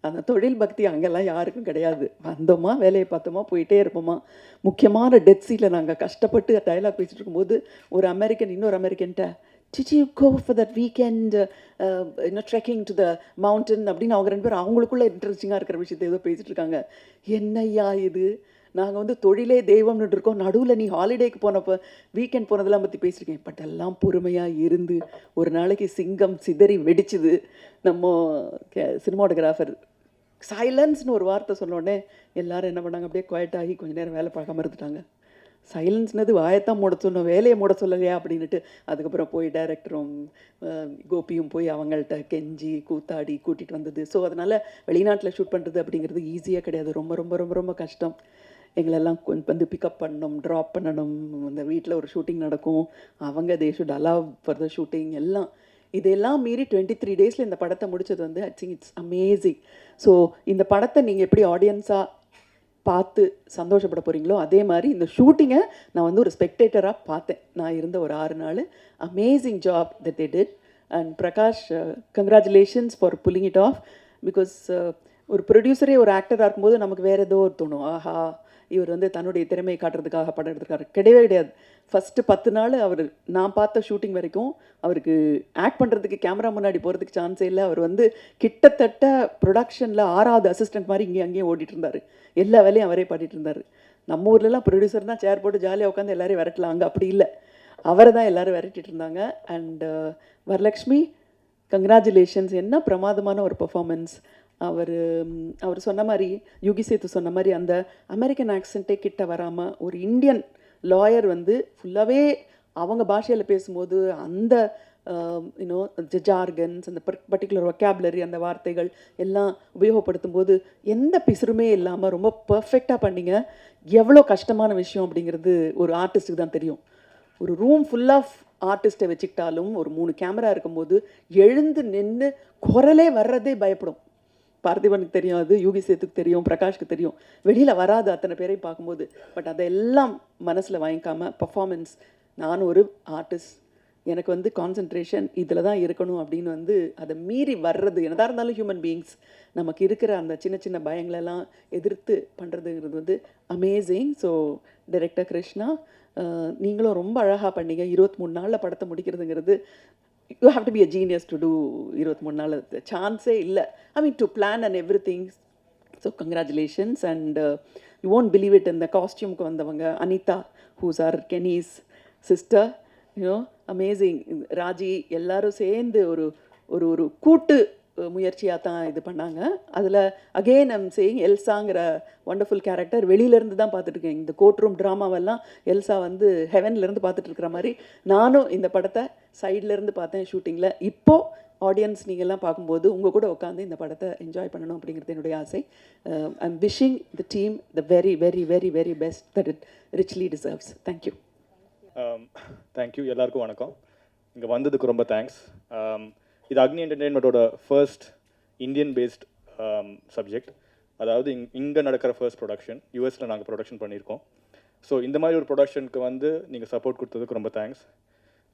அந்த தொழில் பக்தி அங்கெல்லாம் யாருக்கும் கிடையாது. வந்தோமா, வேலையை பார்த்தோமா, போயிட்டே இருப்போமா. முக்கியமான டெத் சீனில் நாங்கள் கஷ்டப்பட்டு டைலாக் பேசிட்டு இருக்கும்போது ஒரு அமெரிக்கன் இன்னொரு அமெரிக்கன்ட்ட did you go for that weekend trekking to the mountain அப்படின்னு அவங்க 2 பேரும் அவங்களுக்குள்ள இன்ட்ரெஸ்டிங்காக இருக்கிற விஷயத்தை ஏதோ பேசிட்டு இருக்காங்க. என்னையா இது, நாங்கள் வந்து தொழிலே தெய்வம்னு இருக்கோம், நடுவில் நீ ஹாலிடேக்கு போனப்போ வீக்கெண்ட் போனதெல்லாம் பற்றி பேசியிருக்கேன். பட் எல்லாம் பொறுமையாக இருந்து ஒரு நாளைக்கு சிங்கம் சிதறி வெடிச்சுது. நம்ம சினிமாட்டோகிராஃபர் சைலன்ஸ்னு ஒரு வார்த்தை சொன்னோடனே எல்லாரும் என்ன பண்ணாங்க, அப்படியே குவைட் ஆகி கொஞ்சம் நேரம் வேலை பார்க்காம இருந்துட்டாங்க. சைலன்ஸ்னது வாயத்தான் மூட சொன்னோம், வேலையை மூட சொல்லலையா அப்படின்ட்டு. அதுக்கப்புறம் போய் டைரக்டரும் கோபியும் போய் அவங்கள்ட்ட கெஞ்சி கூத்தாடி கூட்டிகிட்டு வந்தது. ஸோ அதனால் வெளிநாட்டில் ஷூட் பண்ணுறது அப்படிங்கிறது ஈஸியாக கிடையாது, ரொம்ப ரொம்ப ரொம்ப ரொம்ப கஷ்டம். எங்களெல்லாம் வந்து பிக்கப் பண்ணணும், ட்ராப் பண்ணணும், அந்த வீட்டில் ஒரு ஷூட்டிங் நடக்கும், அவங்க they should allow for the shooting எல்லாம். இதெல்லாம் மீறி 23 டேஸில் இந்த படத்தை முடித்தது வந்து I think it's amazing. So இந்த படத்தை நீங்கள் எப்படி ஆடியன்ஸாக பார்த்து சந்தோஷப்பட போகிறீங்களோ அதே மாதிரி இந்த ஷூட்டிங்கை நான் வந்து ஒரு ஸ்பெக்டேட்டராக பார்த்தேன். நான் இருந்த ஒரு 6 நாள். Amazing job that they did. And Prakash, congratulations for pulling it off. Because ஒரு ப்ரொடியூசரே ஒரு ஆக்டராக இருக்கும்போது நமக்கு வேறு ஏதோ ஒரு தோணும், ஆஹா இவர் வந்து தன்னுடைய திறமையை காட்டுறதுக்காக படம் எடுத்துருக்காரு. கிடையவே கிடையாது. ஃபஸ்ட்டு 10 நாள் அவர் நான் பார்த்த ஷூட்டிங் வரைக்கும் அவருக்கு ஆக்ட் பண்ணுறதுக்கு கேமரா முன்னாடி போகிறதுக்கு சான்ஸே இல்லை. அவர் வந்து கிட்டத்தட்ட ப்ரொடக்ஷனில் 6வது அசிஸ்டன்ட் மாதிரி அங்கேயும் ஓடிட்டு இருந்தார். எல்லா வேலையும் அவரே பாடிட்டு இருந்தார். நம்ம ஊர்லலாம் ப்ரொடியூசர் தான் சேர் போட்டு ஜாலியாக உட்காந்து எல்லாரையும் விரட்டலாம், அங்கே அப்படி இல்லை, அவரை தான் எல்லோரும் விரட்டிட்டு இருந்தாங்க. And Varalakshmi, congratulations. என்ன பிரமாதமான ஒரு பர்ஃபார்மன்ஸ். அவர் சொன்ன மாதிரி, யுகி சேத்து சொன்ன மாதிரி, அந்த அமெரிக்கன் ஆக்சென்ட்டே கிட்ட வராமல் ஒரு இந்தியன் லாயர் வந்து ஃபுல்லாகவே அவங்க பாஷையில் பேசும்போது அந்த ஜார்கன்ஸ், அந்த பர்டிகுலர் வொக்காபுலரி, அந்த வார்த்தைகள் எல்லாம் உபயோகப்படுத்தும் போது எந்த பிசுறுமே இல்லாமல் ரொம்ப பர்ஃபெக்டாக பண்ணிங்க. எவ்வளோ கஷ்டமான விஷயம் அப்படிங்கிறது ஒரு ஆர்டிஸ்ட்டுக்கு தான் தெரியும். ஒரு ரூம் ஃபுல் ஆஃப் ஆர்டிஸ்ட்டை வச்சுக்கிட்டாலும் ஒரு 3 கேமரா இருக்கும்போது எழுந்து நின்று குரலே வர்றதே பயப்படும். பார்த்திபனுக்கு தெரியும், அது யுகி சேத்துக்கு தெரியும், பிரகாஷ்க்கு தெரியும், வெளியில் வராது அத்தனை பேரையும் பார்க்கும்போது. பட் அதெல்லாம் மனசில் வாங்கிக்காமல் பர்ஃபார்மன்ஸ், நான் ஒரு ஆர்டிஸ்ட், எனக்கு வந்து கான்சன்ட்ரேஷன் இதில் தான் இருக்கணும் அப்படின்னு வந்து அதை மீறி வர்றது, என்னதான் இருந்தாலும் ஹியூமன் பீயிங்ஸ், நமக்கு இருக்கிற அந்த சின்ன சின்ன பயங்களெல்லாம் எதிர்த்து பண்ணுறதுங்கிறது வந்து அமேசிங். ஸோ டைரக்டர் கிருஷ்ணா, நீங்களும் ரொம்ப அழகாக பண்ணீங்க. 23 நாளில் படத்தை முடிக்கிறதுங்கிறது, you have to be a genius to do 23 நாள், சான்ஸே இல்லை. I mean to plan and everything. So congratulations. And you won't believe it, in the costume க்கு வந்தவங்க Anitha, who's our Kenny's sister, amazing. Raji எல்லாரும் சேர்ந்து ஒரு ஒரு கூட்டு முயற்சியாக தான் இது பண்ணாங்க. அதில் அகெயின் ஐம் சேயிங், எல்சாங்கிற ஒண்டர்ஃபுல் கேரக்டர் வெளியிலேருந்து தான் பார்த்துட்ருக்கேன். இந்த கோர்ட் ரூம் ட்ராமாவெல்லாம் எல்சா வந்து ஹெவன்லேருந்து பார்த்துட்டு இருக்கிற மாதிரி நானும் இந்த படத்தை சைட்லேருந்து பார்த்தேன் ஷூட்டிங்கில். இப்போது ஆடியன்ஸ் நீங்கள்லாம் பார்க்கும்போது உங்கள் கூட உட்காந்து இந்த படத்தை என்ஜாய் பண்ணணும் அப்படிங்கிறது என்னுடைய ஆசை. I'm wishing the team the very very very very best that it richly deserves. Thank you. Thank you. எல்லாருக்கும் வணக்கம். இங்கே வந்ததுக்கு ரொம்ப தேங்க்ஸ். இது அக்னி என்டர்டெயின்மெண்ட்டோட ஃபர்ஸ்ட் இந்தியன் பேஸ்ட் சப்ஜெக்ட். அதாவது இங்கே நடக்கிற ஃபர்ஸ்ட் ப்ரொடக்ஷன். யூஎஸில் நாங்கள் ப்ரொடக்ஷன் பண்ணியிருக்கோம். ஸோ இந்த மாதிரி ஒரு ப்ரொடக்ஷனுக்கு வந்து நீங்கள் சப்போர்ட் கொடுத்ததுக்கு ரொம்ப தேங்க்ஸ்.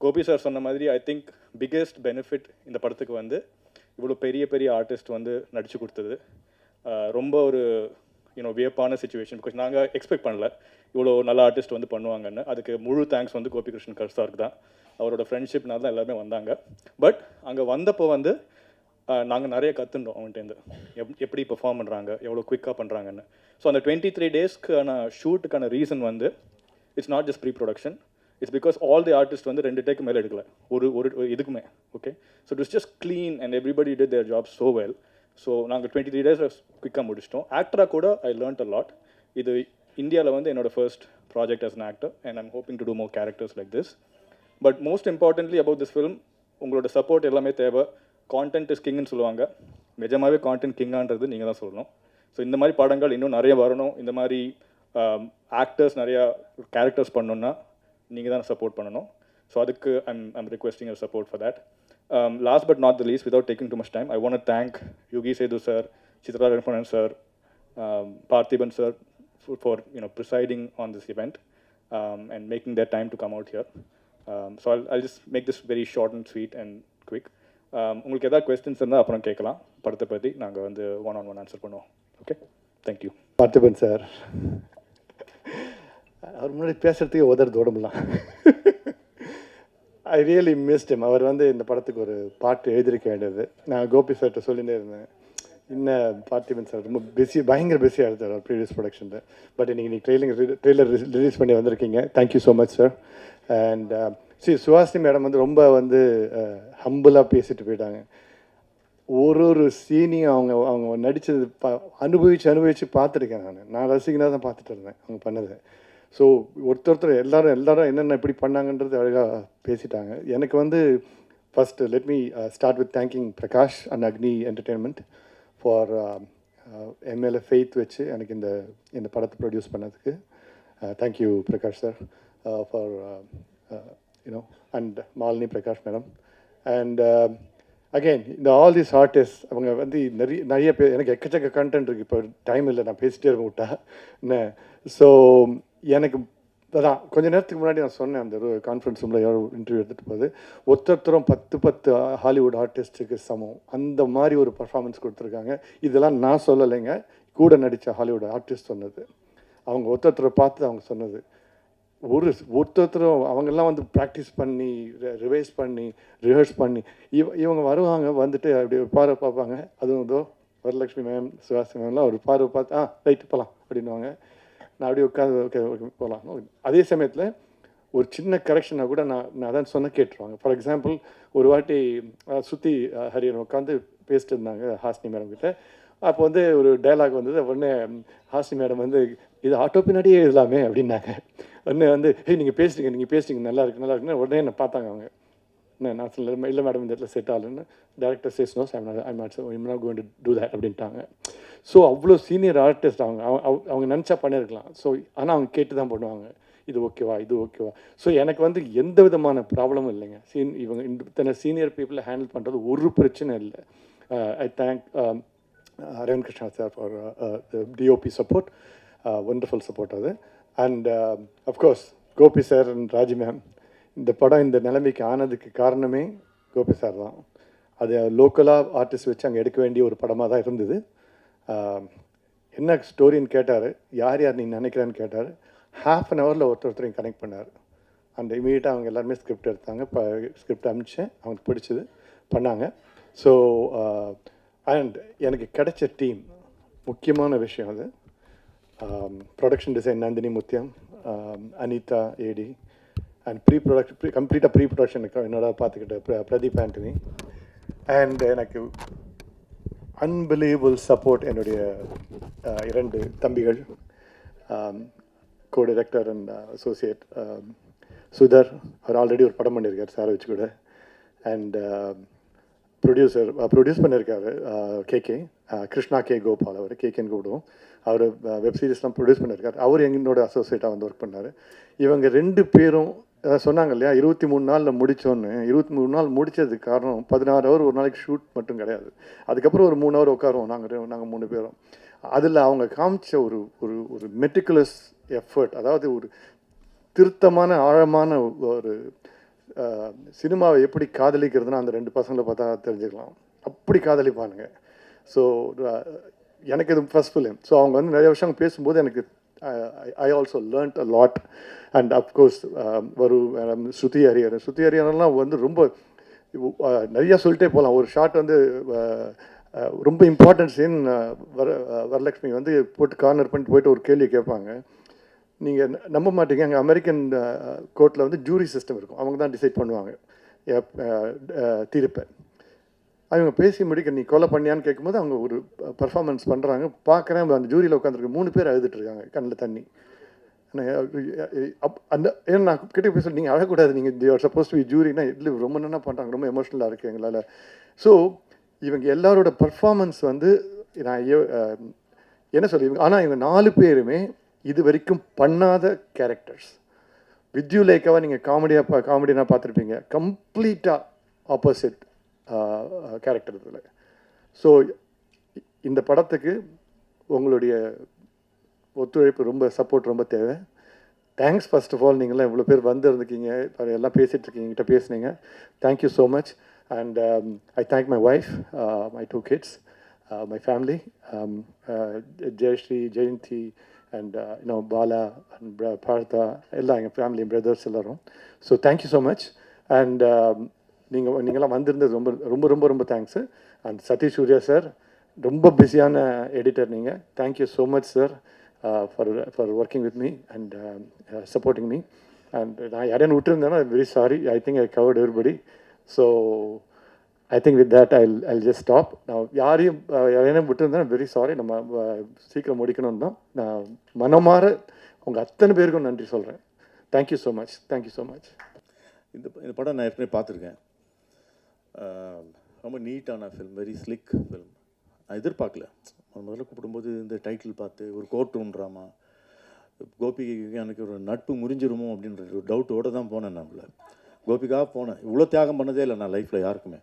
கோபி சார் சொன்ன மாதிரி ஐ திங்க் பிக்கெஸ்ட் பெனிஃபிட் இந்த படத்துக்கு வந்து இவ்வளோ பெரிய பெரிய ஆர்டிஸ்ட் வந்து நடித்து கொடுத்தது. ரொம்ப ஒரு வியப்பான சுச்சுவேஷன். பிகாஸ் நாங்கள் எக்ஸ்பெக்ட் பண்ணல இவ்வளோ நல்ல ஆர்டிஸ்ட் வந்து பண்ணுவாங்கன்னு. அதுக்கு முழு தேங்க்ஸ் வந்து கோபிகிருஷ்ணன் சாருக்கு தான். அவரோட ஃப்ரெண்ட்ஷிப்னால தான் எல்லாருமே வந்தாங்க. பட் அங்கே வந்தப்போ வந்து நாங்கள் நிறைய கற்றுண்டோம் அவன்கிட்டேருந்து. எப்படி பெர்ஃபார்ம் பண்ணுறாங்க, எவ்வளோ குயிக்காக பண்ணுறாங்கன்னு. ஸோ அந்த 23 டேஸ்க்கான ஷூட்டுக்கான ரீசன் வந்து it's not just pre production, it's because all the artist வந்து 2 டேக்கு மேலே எடுக்கல ஒரு இதுக்குமே. Okay, so it is just clean and everybody did their job so well. So நாங்கள் 23 டேஸ் குயிக்காக முடிச்சிட்டோம். ஆக்டராக கூட ஐ லேர்ன்ட் அ லாட். இது இந்தியாவில் வந்து என்னோட first project as an actor and I'm hoping to do more characters like this. But most importantly about this film, உங்களோட சப்போர்ட் எல்லாமே தேவை. கான்டென்ட் இஸ் கிங்னு சொல்லுவாங்க. நிஜமாகவே கான்டென்ட் கிங்கான்றது நீங்கள் தான் சொல்லணும். ஸோ இந்த மாதிரி படங்கள் இன்னும் நிறைய வரணும். இந்த மாதிரி ஆக்டர்ஸ் நிறையா கேரக்டர்ஸ் பண்ணணுன்னா நீங்கள் தான் சப்போர்ட் பண்ணணும். ஸோ அதுக்கு I'm requesting your support for that. Last but not the least, without taking too much time, I want to thank Yogi Sethu sir, Chitra Lakshmanan sir, Parthiban sir for presiding on this event and making their time to come out here. So I'll just make this very short and sweet and quick. உங்களுக்கு ஏதாவது கொஸ்டின்ஸ் இருந்தால் அப்புறம் கேட்கலாம். படத்தை பற்றி நாங்கள் வந்து 1-on-1 ஆன்சர் பண்ணுவோம். Okay, thank you. பார்த்திபன் சார், அவர் முன்னாடி பேசுகிறதுக்கு உதறது உடம்புலாம். I really mist. அவர் வந்து இந்த படத்துக்கு ஒரு பாட்டு எழுதியிருக்க வேண்டியது. நான் கோபி சார்கிட்ட சொல்லிகிட்டே இருந்தேன், இன்னும் பார்த்திபன் சார் ரொம்ப பயங்கர பிஸியாக இருந்தார் அவர் ப்ரீவியஸ் ப்ரொடக்ஷனில். பட் நீங்கள் ட்ரெய்லர் ரிலீஸ் பண்ணி வந்திருக்கீங்க. Thank you so much sir. And Suhasini madam வந்து ரொம்ப வந்து ஹம்பிளாக பேசிட்டு போயிட்டாங்க. ஒரு சீனையும் அவங்க நடித்தது அனுபவித்து பார்த்துருக்கேன். நான் ரசிகனாக தான் பார்த்துட்டு இருந்தேன் அவங்க பண்ணது. ஸோ ஒருத்தர் எல்லாரும் என்னென்ன எப்படி பண்ணாங்கன்றது அழகாக பேசிட்டாங்க. எனக்கு வந்து first let me start with thanking Prakash and Agni entertainment for MLA faith வச்சு எனக்கு இந்த படத்தை ப்ரொடியூஸ் பண்ணதுக்கு. Thank you Prakash sir for and Malini Prakash madam. And again, all these artists, அவங்க வந்து நிறைய பேர் எனக்கு எக்கச்சக்க கண்டென்ட் இருக்குது. இப்போ டைம் இல்லை, நான் பேசிட்டே இருக்க விட்டா என்ன. ஸோ எனக்கு அதான் கொஞ்ச நேரத்துக்கு முன்னாடி நான் சொன்னேன், அந்த கான்ஃபரன்ஸ் ரூமில் யாரோ இன்டர்வியூ எடுத்துகிட்டு போகுது, ஒருத்தரும் 10 ஹாலிவுட் ஆர்டிஸ்ட்டுக்கு சமம் அந்த மாதிரி ஒரு பர்ஃபார்மன்ஸ் கொடுத்துருக்காங்க. இதெல்லாம் நான் சொல்லலைங்க, கூட நடித்த ஹாலிவுட் ஆர்டிஸ்ட் சொன்னது. அவங்க ஒருத்தரை பார்த்து அவங்க சொன்னது. ஒருத்தரும் அவங்கெல்லாம் வந்து ப்ராக்டிஸ் பண்ணி ரிவைஸ் பண்ணி ரிஹர்ஸ் பண்ணி இவங்க வருவாங்க, வந்துட்டு அப்படி ஒரு பார்வை பார்ப்பாங்க. அதுவும் இதோ வரலட்சுமி மேம், சுஹாசினி மேம்லாம் ஒரு பார்வை பார்த்து ரைட்டு போகலாம் அப்படின்வாங்க. நான் அப்படியே உட்காந்து ஓகே போகலாம். அதே சமயத்தில் ஒரு சின்ன கரெக்ஷனாக கூட நான் அதான் சொன்ன கேட்டுருவாங்க. ஃபார் எக்ஸாம்பிள், ஒரு வாட்டி சுற்றி ஹரியன் உட்காந்து பேசிட்டு இருந்தாங்க ஹாசினி மேடம் கிட்ட. அப்போ வந்து ஒரு டைலாக் வந்தது. உடனே ஹாசினி மேடம் வந்து இது ஆட்டோ பின்னாடியே எழுதலாமே அப்படின்னாங்க. உடனே வந்து நீங்கள் பேசிட்டீங்க நல்லா இருக்குன்னு உடனே என்ன பார்த்தாங்க அவங்க. நான் சொல்ல இல்லை மேடம், இந்த இடத்துல செட் ஆகலன்னு. Director says nos I'm not going to do that அப்படின்ட்டாங்க. ஸோ அவ்வளோ சீனியர் ஆர்டிஸ்ட் அவங்க நினச்சா பண்ணியிருக்கலாம். ஸோ ஆனால் அவங்க கேட்டு தான் பண்ணுவாங்க, இது ஓகேவா. ஸோ எனக்கு வந்து எந்த விதமான ப்ராப்ளமும் இல்லைங்க. இவங்க இத்தனை சீனியர் பீப்புளை ஹேண்டில் பண்ணுறது ஒரு பிரச்சனை இல்லை. I thank Arvind Krishna sir for the DOP support, wonderful support அது. And of course Gopi sir and Raji ma'am, இந்த படம் இந்த நிலைமைக்கு ஆனதுக்கு காரணமே கோபி சார் தான். அது லோக்கலாக ஆர்டிஸ்ட் வச்சு அங்கே எடுக்க வேண்டிய ஒரு படமாக தான் இருந்தது. என்ன ஸ்டோரின்னு கேட்டார், யார் நீ நினைக்கிறேன்னு கேட்டார். ½ an hourல ஒருத்தரையும் கனெக்ட் பண்ணார். அண்ட் இமீடியட்டாக அவங்க எல்லாருமே ஸ்கிரிப்ட் எடுத்தாங்க. ஸ்கிரிப்ட் அனுப்பிச்சேன், அவங்களுக்கு பிடிச்சது பண்ணாங்க. ஸோ அண்ட் எனக்கு கிடைச்ச டீம் முக்கியமான விஷயம் அது. Production design Nandini Muthiyam, Anitha AD, and கம்ப்ளீட்டாக ப்ரீ ப்ரொடக்ஷனுக்கு என்னோட பார்த்துக்கிட்ட பிரதீப் ஆண்டனி. அண்ட் எனக்கு அன்பிலீவபிள் சப்போர்ட் என்னுடைய 2 தம்பிகள், co director and associate Sudhar. அவர் ஆல்ரெடி ஒரு படம் பண்ணியிருக்கார் சாரை வச்சு கூட. அண்ட் ப்ரொடியூஸ் பண்ணியிருக்காரு கேகே கிருஷ்ணா கே கோபால். அவர் கேகேன்னு கூப்பிடுவோம். அவர் வெப் சீரிஸ்லாம் ப்ரொடியூஸ் பண்ணியிருக்காரு. அவர் எங்களோட அசோசியேட்டாக வந்து ஒர்க் பண்ணார். இவங்க 2 பேரும் சொன்னாங்க இல்லையா 23 நாளில் முடித்தோன்னு. 23 நாள் முடித்ததுக்கு காரணம் 16 ஹவர் ஒரு நாளைக்கு ஷூட் மட்டும் கிடையாது. அதுக்கப்புறம் ஒரு 3 ஹவர் உட்காருவோம் நாங்கள் 3 பேரும். அதில் அவங்க காமிச்ச ஒரு ஒரு மெட்டிகுலஸ் எஃபர்ட், அதாவது ஒரு திருத்தமான ஆழமான ஒரு சினிமாவை எப்படி காதலிக்கிறதுனா அந்த 2 பசங்களை பார்த்தா தெரிஞ்சுக்கலாம். அப்படி காதலிப்பானுங்க. ஸோ எனக்கு இது ஃபர்ஸ்ட் ஃபிலிம். ஸோ அவங்க வந்து நிறைய விஷயம் பேசும்போது எனக்கு I also learned a lot. And of course Shruti ஹரிஹரன்லாம் வந்து ரொம்ப நிறையா சொல்லிட்டே போகலாம். ஒரு ஷாட் வந்து ரொம்ப இம்பார்ட்டன்ட் சீன், வரலட்சுமி வந்து போட்டு கார்னர் பண்ணிட்டு போயிட்டு ஒரு கேள்வி கேட்பாங்க. நீங்கள் நம்ப மாட்டீங்க, அங்கே அமெரிக்கன் கோர்ட்டில் வந்து ஜூரி சிஸ்டம் இருக்கும். அவங்க தான் டிசைட் பண்ணுவாங்க தீர்ப்பை. அவங்க பேசி முடிக்க நீ கொலை பண்ணியான்னு கேட்கும்போது அவங்க ஒரு பர்ஃபார்மன்ஸ் பண்ணுறாங்க. பார்க்குறேன் அந்த ஜூரியில் உட்காந்துருக்கு 3 பேர் அழுதுட்டுருக்காங்க, கண்ணில் தண்ணி. அந்த ஏன்னா நான் கிட்டே பேச நீங்கள் அழக்கூடாது, நீங்கள் யூஆர் சப்போஸ் டு பி ஜூரினா இல்லை ரொம்ப நல்லா பண்ணுறாங்க, ரொம்ப எமோஷ்னலாக இருக்குது எங்களால். ஸோ இவங்க எல்லாரோட பர்ஃபார்மன்ஸ் வந்து நான் என்ன சொல்லி, ஆனால் இவங்க 4 பேருமே இது வரைக்கும் பண்ணாத கேரக்டர்ஸ். வித்யுலேகாவை நீங்கள் காமெடியாக பார்த்துருப்பீங்க, கம்ப்ளீட்டாக ஆப்போசிட் கேரக்டர் இதில். ஸோ இந்த படத்துக்கு உங்களுடைய ஒத்துழைப்பு, ரொம்ப சப்போர்ட் ரொம்ப தேவை. தேங்க்ஸ் ஃபர்ஸ்ட் ஆஃப் ஆல், நீங்களாம் இவ்வளோ பேர் வந்துருந்துருக்கீங்க, எல்லாம் பேசிகிட்டு இருக்கீங்க, என்கிட்ட பேசுனீங்க. Thank you so much. And I thank my wife, my 2 kids, my family, Jayashree, Jayanti, and Bala and Partha, எல்லாம் எங்கள் ஃபேமிலி பிரதர்ஸ் எல்லோரும். So thank you so much. And நீங்களாம் வந்திருந்தது ரொம்ப ரொம்ப ரொம்ப ரொம்ப thanks. And Satish Surya sir, ரொம்ப பிஸியான எடிட்டர் நீங்கள். Thank you so much sir for working with me and supporting me. And நான் யாரையும் விட்டுருந்தேன்னா very sorry, I think I covered everybody. So I think with that I'll just stop. நான் யாரையும் விட்டுருந்தேன், வெரி சாரி. நம்ம சீக்கிரம் முடிக்கணும்னு தான் நான் மனமாற உங்கள் அத்தனை பேருக்கும் நன்றி சொல்கிறேன். Thank you so much, thank you so much. இந்த படம் நான் ஏற்கனவே பார்த்துருக்கேன். ரொம்ப நீட்டான ஃபில்ம், வெரி ஸ்லிக் ஃபில்ம். நான் எதிர்பார்க்கல, முதல்ல கூப்பிடும்போது இந்த டைட்டில் பார்த்து ஒரு கோர்ட் ரூம் ட்ராமா, கோபிகைக்கு எனக்கு ஒரு நட்பு முறிஞ்சிருமோ அப்படின்ற ஒரு டவுட்டோடு தான் போனேன். நம்மள கோபிக்காக போனேன், இவ்வளோ தியாகம் பண்ணதே இல்லை நான் லைஃப்பில் யாருக்குமே.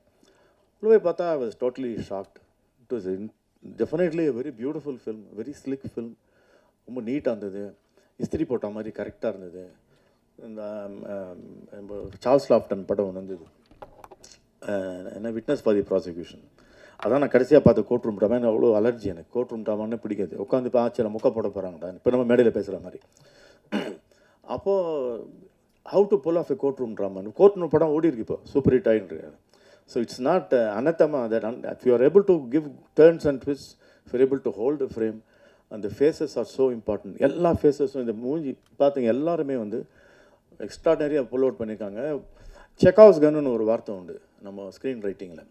இவ்வளோ போய் பார்த்தா ஐ was totally shocked. It was definitely a very beautiful film, very slick film. ரொம்ப நீட்டாக இருந்தது, இஸ்திரி போட்ட மாதிரி கரெக்டாக இருந்தது. இந்த சார்ல்ஸ் லாஃப்டன் படம் ஒன்று இருந்தது, என்ன விட்னஸ் ஃபார் தி ப்ராசிக்யூஷன். அதான் நான் கடைசியாக பார்த்த கோர்ட் ரூம் ட்ராமா. எனக்கு அவ்வளோ அலர்ஜி, எனக்கு கோர்ட் ரூம் ட்ராமான்னு பிடிக்காது. உட்காந்து இப்போ ஆச்சரியம் முக்க போட போகிறாங்கடா, இப்போ நம்ம மேடையில் பேசுகிற மாதிரி. அப்போது how to pull off a court room ட்ராமான்னு கோர்ட் ரூம் படம் ஓடி இருக்கு இப்போ, சூப்பர் ஹிட் ஆகிட்டு. ஸோ இட்ஸ் நாட் அனத்தமா that if you are able to give turns and twists, if you are able to hold the frame, and the faces are so important. எல்லா ஃபேஸஸும் இந்த மூஞ்சி பார்த்தீங்க எல்லாருமே வந்து எக்ஸ்ட்ராடனரியாக புல் அவுட் பண்ணியிருக்காங்க. செக்காவ்ஸ் கன்னு ஒரு வார்த்தை உண்டு நம்ம ஸ்க்ரீன் ரைட்டிங்கில்.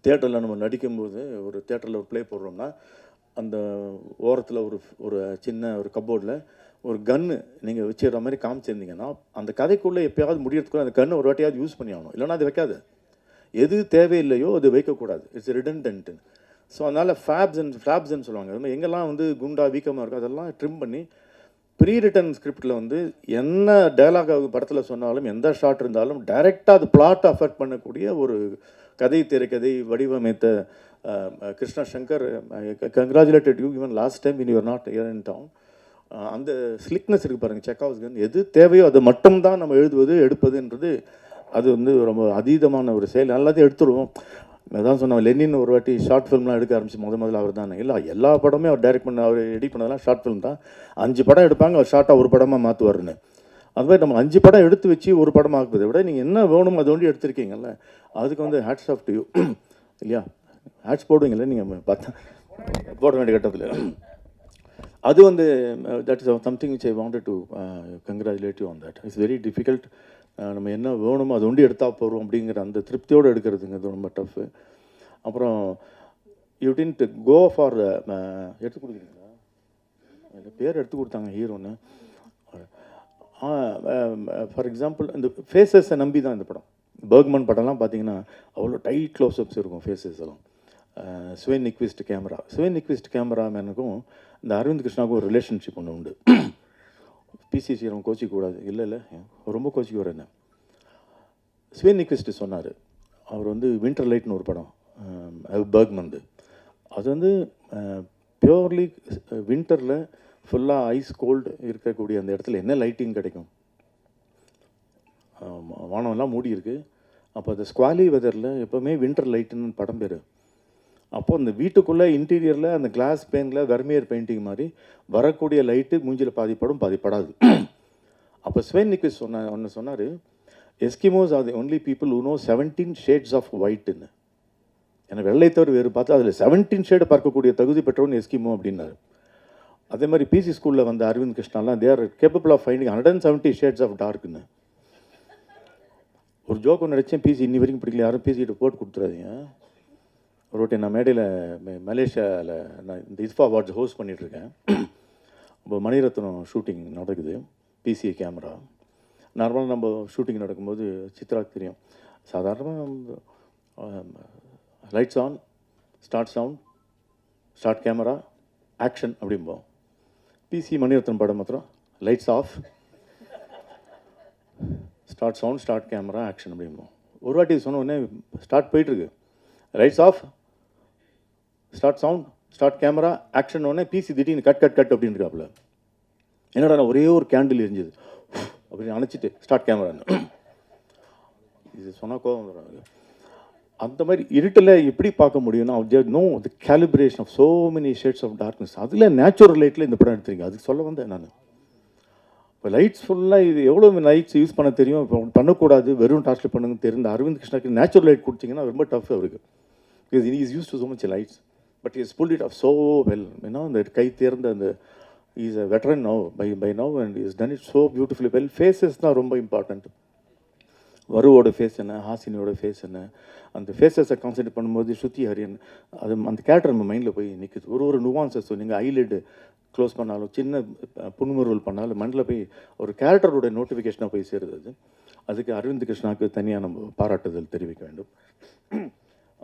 தியேட்டரில் நம்ம நடிக்கும்போது, ஒரு தியேட்டரில் ஒரு ப்ளே போடுறோம்னா அந்த ஓரத்தில் ஒரு சின்ன ஒரு கப்போர்டில் ஒரு கன்று நீங்கள் வச்சுக்கிற மாதிரி காமிச்சிருந்தீங்கன்னா அந்த கதைக்குள்ளே எப்போயாவது முடியறதுக்குள்ள அந்த கன்று ஒரு வாட்டியாவது யூஸ் பண்ணி ஆகணும், இல்லைனா அது வைக்காது. எது தேவையில்லையோ அது வைக்கக்கூடாது, இட்ஸ் ரிடன்டன்ட்டு. ஸோ அதனால் ஃப்ளாப்ஸ்ன்னு சொல்லுவாங்க. அது மாதிரி எங்கெல்லாம் வந்து குண்டா வீக்கமாக இருக்கும் அதெல்லாம் ட்ரிம் பண்ணி ப்ரீ ரிட்டன் ஸ்கிரிப்டில் வந்து என்ன டைலாக் படத்தில் சொன்னாலும், எந்த ஷாட் இருந்தாலும் டைரெக்டாக அது பிளாட்டை அஃபெக்ட் பண்ணக்கூடிய ஒரு திரைக்கதை வடிவமைத்த Krishna Shankar, congratulated you even last time when you were not here in town. அந்த ஸ்லிக்னஸ் இருக்குது பாருங்கள் செக்காவ்ஸ் கன். எது தேவையோ அது மட்டும்தான் நம்ம எடுப்பதுன்றது அது வந்து ரொம்ப அதீதமான ஒரு செயல். எல்லாத்தையும் எடுத்துருவோம். அதான் சொன்னோம், லெனின் ஒரு வாட்டி ஷார்ட் ஃபிலிம்லாம் எடுக்க ஆரம்பிச்சு முதல்ல அவர் தானே. இல்லை, எல்லா படமே அவர் டைரக்ட் பண்ண, அவர் எடிட் பண்ணதெல்லாம் ஷார்ட் ஃபிலிம் தான். 5 படம் எடுப்பாங்க, அவர் ஷார்ட்டாக ஒரு படமாக மாற்றுவாருன்னு. அது மாதிரி நம்ம 5 படம் எடுத்து வச்சு ஒரு படம் ஆக்குவதை விட நீங்கள் என்ன வேணும் அது ஒண்டி எடுத்திருக்கீங்கல்ல, அதுக்கு வந்து ஹேட்ஸ் ஆஃப் டு யூ. இல்லையா, ஹேட்ஸ் போடுவீங்களே நீங்கள் பார்த்தா, போட வேண்டிய கட்டத்தில். அது வந்து that is something which I wanted to congratulate you on that. It's very difficult. நம்ம என்ன வேணுமோ அது ஒண்டி எடுத்தால் போகிறோம் அப்படிங்கிற அந்த திருப்தியோடு எடுக்கிறதுங்க அது ரொம்ப டஃப்பு. அப்புறம் யூ டின்ட் கோ ஃபார் எடுத்து கொடுக்குறீங்களா, பேர் எடுத்து கொடுத்தாங்க ஹீரோன்னு. ஃபார் எக்ஸாம்பிள் இந்த ஃபேஸஸை நம்பி தான் இந்த படம். பர்க்மன் படம்லாம் பார்த்தீங்கன்னா அவ்வளோ டைட் க்ளோஸ்அப்ஸ் இருக்கும் ஃபேஸஸ் எல்லாம். ஸ்வேன் நிக்விஸ்ட் கேமராமேனுக்கும் இந்த அரவிந்த் கிருஷ்ணாவுக்கும் ஒரு ரிலேஷன்ஷிப் ஒன்று உண்டு. பிசிசி ரொம்ப கோச்சிக்கூடாது, இல்லை ரொம்ப கோச்சிக்கு வர என்ன. ஸ்வேன் நிக்விஸ்ட் சொன்னார், அவர் வந்து வின்டர் லைட்னு ஒரு படம் பர்க்மன்து, அது வந்து பியோர்லி வின்டரில் ஃபுல்லாக ஐஸ் கோல்டு இருக்கக்கூடிய அந்த இடத்துல என்ன லைட்டிங் கிடைக்கும், வானம்லாம் மூடி இருக்குது. அப்போ அந்த ஸ்குவாலி வெதரில் எப்போவுமே வின்டர் லைட்டுன்னு படம் பேர். அப்போது அந்த வீட்டுக்குள்ளே இன்டீரியரில் அந்த கிளாஸ் பெயிண்டில் வெர்மியர் பெயிண்டிங் மாதிரி வரக்கூடிய லைட்டு மூஞ்சில் பாதிப்படும் பாதிப்படாது. அப்போ ஸ்வென் நிக்கிஸ் ஒன்று சொன்னார், Eskimos are the only people who know 17 shades of ஒயிட்னு. ஏன்னா வெள்ளை தவிர வேறு பார்த்தா அதில் 17 ஷேடு பார்க்கக்கூடிய தகுதி பெற்றவன் எஸ்கிமோ அப்படின்னாரு. அதே மாதிரி பிசி ஸ்கூலில் வந்த அரவிந்த் கிருஷ்ணாலாம் they are capable of finding 170 shades of டார்க்னு. ஒரு ஜோக் ஒன்று நினச்சேன், பிசி இன்னி வரைக்கும் பிடிக்கல, யாரும் பிசிகிட்ட போட்டு கொடுத்துறாதீங்க. ஒரு வாட்டி நான் மேடையில் மலேசியாவில் நான் இந்த இஸ்ஃபா அவார்ட்ஸ் ஹோஸ்ட் பண்ணிகிட்ருக்கேன். இப்போ மணிரத்னம் ஷூட்டிங் நடக்குது, பிசிஏ கேமரா. நார்மலாக நம்ம ஷூட்டிங் நடக்கும்போது சித்ராக்கு தெரியும், சாதாரணமாக lights on, start sound, start camera, action அப்படிம்போம். பிசி மணிரத்னம் படம் மாத்திரம் lights off, start sound, start camera, action அப்படிம்போம். ஒரு வாட்டி சொன்ன உடனே ஸ்டார்ட் போயிட்டுருக்கு, lights off, start sound, start camera, action உடனே பிசி திடீர்னு கட் கட் கட் அப்படின்னு இருக்காப்புல. என்னடா நான் ஒரே ஒரு கேண்டில் எரிஞ்சுது அப்படின்னு அணைச்சிட்டு ஸ்டார்ட் கேமரான்னு இது சொன்னால் கோபம் வந்துடுறாங்க. அந்த மாதிரி இருட்டில் எப்படி பார்க்க முடியும்னா know the calibration of so many shades of darkness. அதில் நேச்சுரல் லைட்டில் இந்த படம் எடுத்துருக்கீங்க, அதுக்கு சொல்ல வந்தேன் நான். இப்போ லைட்ஸ் ஃபுல்லாக இது எவ்வளோ லைட்ஸ் யூஸ் பண்ண தெரியும், இப்போ பண்ணக்கூடாது, வெறும் டார்ச்சில் பண்ணுங்கன்னு தெரிந்த அரவிந்த் கிருஷ்ணாக்கு நேச்சுரல் லைட் கொடுத்தீங்கன்னா ரொம்ப டஃப் அவருக்கு. Because is used to so much lights, but is pulled it off so well. ஏன்னா அந்த கை தேர்ந்த அந்த is a veteran now by now and is done it so beautifully well. Faces தான் ரொம்ப இம்பார்ட்டண்ட். வருவோட ஃபேஸ் என்ன, ஹாசினியோட ஃபேஸ் என்ன, அந்த ஃபேஸஸை கான்சன்ட்ரேட் பண்ணும்போது ஸ்ருதி ஹரியன் அது அந்த கேரக்டர் நம்ம மைண்டில் போய் நிற்குது. ஒரு நுவான்சஸ் நீங்கள் ஐலிட் க்ளோஸ் பண்ணாலும், சின்ன புன்முறுவல் பண்ணாலும் மண்டில் போய் ஒரு கேரக்டரோட நோட்டிஃபிகேஷனாக போய் சேருது. அதுக்கு அரவிந்த் கிருஷ்ணாவுக்கு தனியாக நம்ம பாராட்டுதல் தெரிவிக்க வேண்டும்.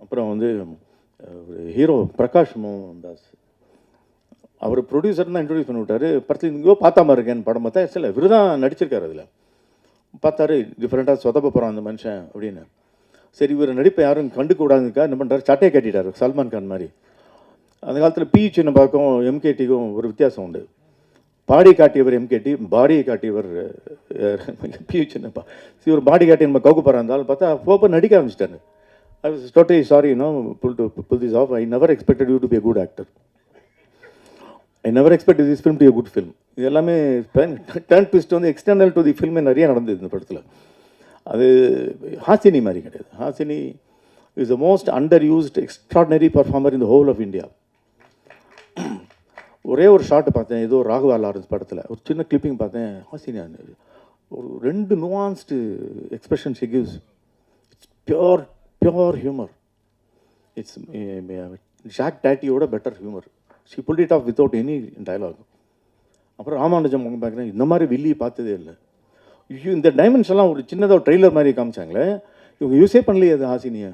அப்புறம் வந்து ஒரு ஹீரோ பிரகாஷ் மோகன் தாஸ், அவர் ப்ரொடியூசர் தான் இன்ட்ரடியூஸ் பண்ணி விட்டார். படத்தில் இங்கேயோ பார்த்தா மாதிரி இருக்கேன்னு படம் பார்த்தா சில இவர் தான் நடிச்சிருக்காரு. அதில் பார்த்தாரு டிஃப்ரெண்ட்டாக சொதப்ப போகிறான் அந்த மனுஷன் அப்படின்னு. சரி இவர் நடிப்பை யாரும் கண்டுக்க கூடாதுக்கா என்ன பண்ணுறாரு, சட்டையை கட்டிட்டார் சல்மான் கான் மாதிரி. அந்த காலத்தில் பி சின்னப்பாக்கும் எம்கேடிக்கும் ஒரு வித்தியாசம் உண்டு. பாடி காட்டியவர் எம்கேடி, பாடியை காட்டியவர் பி சின்னப்பா. இவர் பாடி காட்டி நம்ம கவுக்குப்பாரா இருந்தாலும் பார்த்தா போப்போ நடிக்க ஆரம்பிச்சிட்டாரு. I was totally sorry, pull this off. I never expected you to be a good actor. I never expect this film to a good film. இது எல்லாமே டர்ன் ட்விஸ்ட் வந்து எக்ஸ்டர்னல் டு தி ஃபில்மே நிறைய நடந்தது இந்த படத்தில். அது ஹாசினி மாதிரி கிடையாது. Hasini is the most under used extraordinary performer in the whole of India. ஒரே ஒரு ஷார்ட் பார்த்தேன், ஏதோ ராகவா லாரன்ஸ் படத்தில் ஒரு சின்ன கிளிப்பிங் பார்த்தேன். ஹாசினி ஒரு 2 nuanced expression she gives. It's pure humour. It's Jacques டாட்டியோட better humour. She pulled it off without any dialogue. அப்புறம் ராமானுஜம் பார்க்குறேன், இந்த மாதிரி வில்லி பார்த்ததே இல்லை. இந்த டைமென்ஷன்லாம் ஒரு சின்னதாக ட்ரெய்லர் மாதிரி காமிச்சாங்களே, இவங்க யூஸே பண்ணலையே அது ஹாசினியை.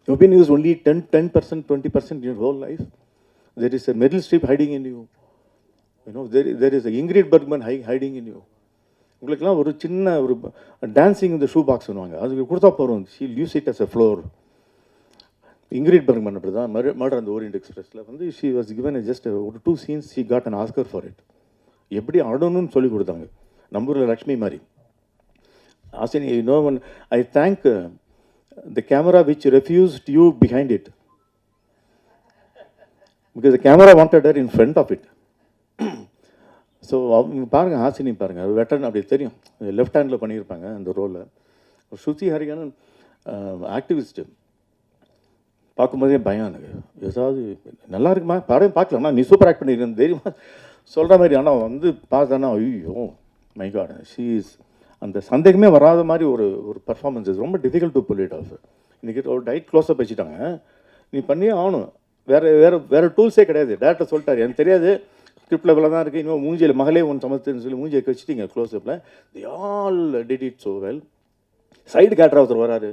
You been use only 10%, 20% in your whole life. There is a Meryl Streep hiding in you. You know, there is a Ingrid Bergman hiding in you. உங்களுக்கெல்லாம் ஒரு சின்ன ஒரு டான்ஸிங் இந்த ஷூ பாக்ஸ் பண்ணுவாங்க, அதுக்கு கொடுத்தா போகிறோம். She'll use it as a floor. Ingrid Bergman அப்படி தான் மர்டர் அந்த ஓரியன்ட் எக்ஸ்பிரஸில் வந்து ஷி வாஸ் கிவன் ஜஸ்ட் ஒரு 2 scenes she got an Oscar for it. எப்படி ஆடணும்னு சொல்லி கொடுத்தாங்க, நம்பூரில் லக்ஷ்மி மாதிரி. Hasini, you know one, I thank the camera which refused you behind it. Because the camera wanted her in front of it. So அவங்க பாருங்கள், ஹாசினி பாருங்கள், அது வெட்டர்ன் அப்படி தெரியும். லெஃப்ட் ஹேண்டில் பண்ணியிருப்பாங்க அந்த ரோலில். ஸ்ருதி ஹரிகரன் ஆக்டிவிஸ்ட்டு பார்க்கும்போதே பயம் எனக்கு. ஏதாவது நல்லா இருக்குமா படம் பார்க்கலாம்னா, நீ சூப்பர் ஆக்ட் பண்ணியிருக்கேன் தெரியுமா சொல்கிற மாதிரி. ஆனால் வந்து பார்த்தானா ஐயோ மை காட், ஷீ இஸ் அந்த சந்தேகமே வராத மாதிரி ஒரு பர்ஃபார்மன்ஸ். இஸ் ரொம்ப difficult to pull it off. இன்றைக்கி ஒரு டைட் க்ளோஸப் வச்சுட்டாங்க, நீ பண்ணியே ஆகணும். வேறு டூல்ஸே கிடையாது. டேரக்டர் சொல்லிட்டார், எனக்கு தெரியாது ஸ்கிரிப்ட் லெவலில் தான் இருக்குது, இன்னும் மூஞ்சியில் மகளே ஒன்று சமத்துன்னு சொல்லி மூஞ்சியை வச்சுட்டிங்க க்ளோஸ்அப்பில். The all did it so well. Side character ஒருத்தர் வராரு,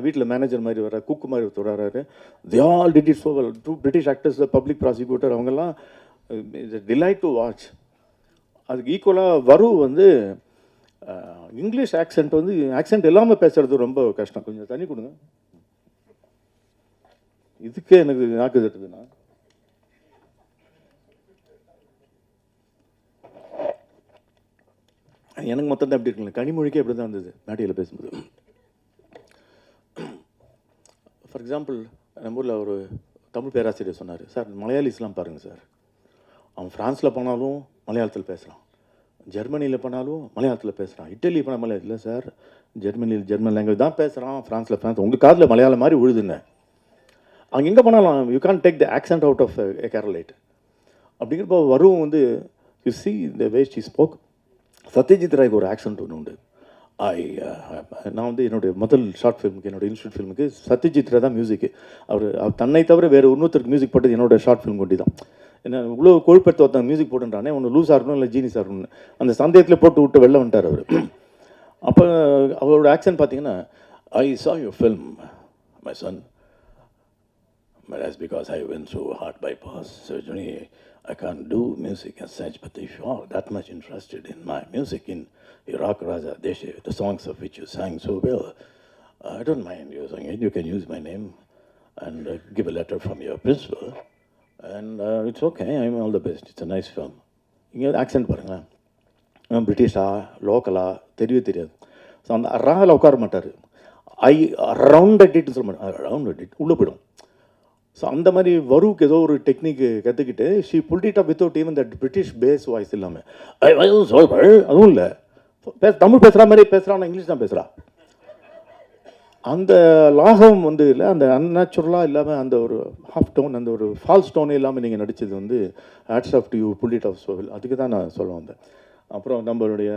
வீட்டில் மேனேஜர் மாதிரி வர்றாரு, குக்கு மாதிரி ஒருத்தர் வராரு. தி all did it so well. 2 British actors, public prosecutor, அவங்கெல்லாம் இட்ஸ் டிலைட் டு வாட்ச். அதுக்கு ஈக்குவலாக வரு வந்து இங்கிலீஷ் ஆக்சென்ட் வந்து ஆக்சென்ட் எல்லாமே பேசுகிறது ரொம்ப கஷ்டம். கொஞ்சம் தண்ணி கொடுங்க, இதுக்கே எனக்கு நாக்கு தட்டுதுண்ணா. எனக்கு மொத்தம் தான் எப்படி இருக்குல்ல, கனிமொழிக்கே அப்படி தான் இருந்தது மேடையில் பேசும்போது. ஃபார் எக்ஸாம்பிள் நம்ம ஊரில் ஒரு தமிழ் பேராசிரியர் சொன்னார், சார் மலையாளிஸ்லாம் பாருங்கள் சார், அவன் ஃப்ரான்ஸில் போனாலும் மலையாளத்தில் பேசுகிறான், ஜெர்மனியில் போனாலும் மலையாளத்தில் பேசுகிறான், இட்டலி போனால் மலையாளம் இல்லை சார், ஜெர்மனியில் ஜெர்மன் லாங்குவேஜ் தான் பேசுகிறான், ஃப்ரான்ஸில் ஃப்ரான்ஸ், உங்கள் காதில் மலையாளம் மாதிரி விழுதுங்க. அங்கே எங்கே போனாலும் you can't take the accent out of a Keralite. அப்படிங்கிறப்போ வரும் வந்து you see the way she spoke. Satyajit ராய்க்கு ஒரு ஆக்சென்ட் ஒன்று உண்டு. நான் வந்து என்னுடைய முதல் ஷார்ட் ஃபிலிமுக்கு, என்னோடய இன்ஸ்டியூட் ஃபிலிமுக்கு சத்யஜித் ராய் தான் மியூசிக்கு. அவர் தன்னை தவிர வேறு இன்னொருத்தருக்கு மியூசிக் போட்டது என்னோடய ஷார்ட் ஃபிலிம் கொண்டு தான். என்ன இவ்வளோ கொழுப்பெடுத்து ஒருத்தன் மியூசிக் போட்டுன்றானே, ஒன்று லூஸாக இருக்கணும் இல்லை ஜீனிஸாக இருக்கணும்னு அந்த சந்தேகத்தில் போட்டு விட்டு வெளில வந்துட்டார் அவர். அப்போ அவரோட ஆக்சன் பார்த்தீங்கன்னா, ஐ saw your film my son, but that's because I went through a heart bypass surgery. I can't do music as such, but if you are that much interested in my music, in Iraq Raja Deshe, the songs of which you sang so well, I don't mind using it. You can use my name and give a letter from your principal, and it's okay. I'm all the best. It's a nice film. இங்கே ஆக்சென்ட் பாருங்களேன், பிரிட்டிஷா லோக்கலா தெரியவே தெரியாது. ஸோ அந்த ராவில் உட்கார மாட்டார். ரவுண்ட் அடிட்டு சொல்ல மாட்டார், ரவுண்ட் அடிட் உள்ளே போயிடும். ஸோ அந்த மாதிரி வருவுக்கு ஏதோ ஒரு டெக்னிக்கு கற்றுக்கிட்டு she pulled it up without even that British base voice இல்லாமல். அதுவும் இல்லை, தமிழ் பேசுகிற மாதிரி பேசுகிறான், இங்கிலீஷ் தான் பேசுகிறா. அந்த லாகம் வந்து இல்லை, அந்த அன்நேச்சுரலாக இல்லாமல் அந்த ஒரு ஹாஃப் டோன், அந்த ஒரு ஃபால்ஸ் டோனே இல்லாமல் நீங்கள் நடித்தது வந்து hats off to you, pull it off சோவில். அதுக்கு தான் நான் சொல்ல வந்தேன். அப்புறம் நம்மளுடைய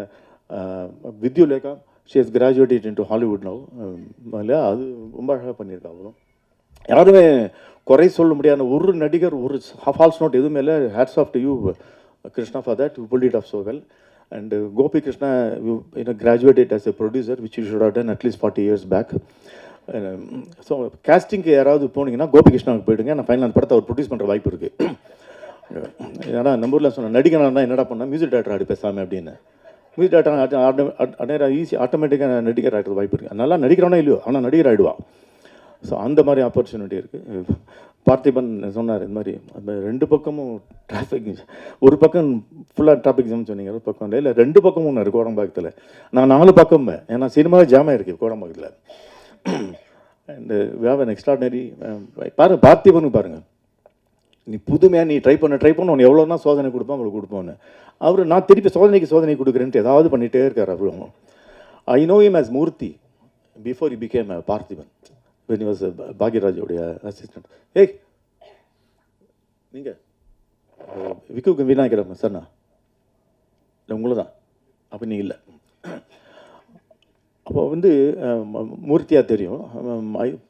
Vidyulekha, she has graduated into Hollywood now இல்லையா, அது ரொம்ப அழகாக பண்ணியிருக்கா. அவ்வளோ யாருமே குறை சொல்ல முடியாத ஒரு நடிகர், ஒரு ஃபால்ஸ் நோட் எதுவுமே இல்லை. Hats off to you Krishna for that, you pull it off so well. And Gopi Krishna, you know, graduated as a producer, which you should have done at least 40 years back. So castingக்கு யாராவது போனீங்கன்னா கோபி கிருஷ்ணாவுக்கு போயிடுங்க. நான் ஃபைனல் அந்த படத்தை அவர் ப்ரொடியூஸ் பண்ணுற வாய்ப்பு இருக்குது. ஏன்னா நம்ம ஊரில் சொன்ன நடிகனா என்னடா பண்ணால் மியூசிக் டேரக்டர் ஆடி பேசாமல் அப்படின்னு. மியூசிக் டேரக்டர் ஈஸி ஆட்டோமேட்டிக்காக நடிகர் ஆகிடுறது வாய்ப்பு இருக்குது. நல்லா நடிக்கிறானோ இல்லையோ, ஆனால் நடிகர் ஆகிடுவான். ஸோ அந்த மாதிரி ஆப்பர்ச்சுனிட்டி இருக்குது. பார்த்திபன் சொன்னார் இந்த மாதிரி அந்த ரெண்டு பக்கமும் டிராஃபிக், ஒரு பக்கம் ஃபுல்லாக டிராஃபிக் ஜாம் சொன்னீங்க, ஒரு பக்கம் இல்லை, ரெண்டு பக்கமும் ஒன்று இருக்குது கோடம்பாக்கத்தில். நான் 4 பக்கம், ஏன்னா சினிமாவே ஜாமாக இருக்குது கோடம்பாக்கத்தில். And we have an extraordinary பாருங்கள், பார்த்திபனுக்கு பாருங்கள், நீ புதுமையாக நீ ட்ரை பண்ண உன்னை எவ்வளோனா சோதனை கொடுப்போம் அவ்வளோ கொடுப்போன்னு. அவர் நான் திருப்பி சோதனை கொடுக்குறேன்ட்டு ஏதாவது பண்ணிகிட்டே இருக்கார். அவரும் I know him as Murthy before he became Parthiban. when he was பாக்யராஜோடைய அசிஸ்டன்ட். ஏய் நீங்கள் விக்குக்கு விநாயகர் சார்ண்ணா இல்லை உங்களை தான் அப்போ நீங்கள் இல்லை. அப்போ வந்து மூர்த்தியாக தெரியும்,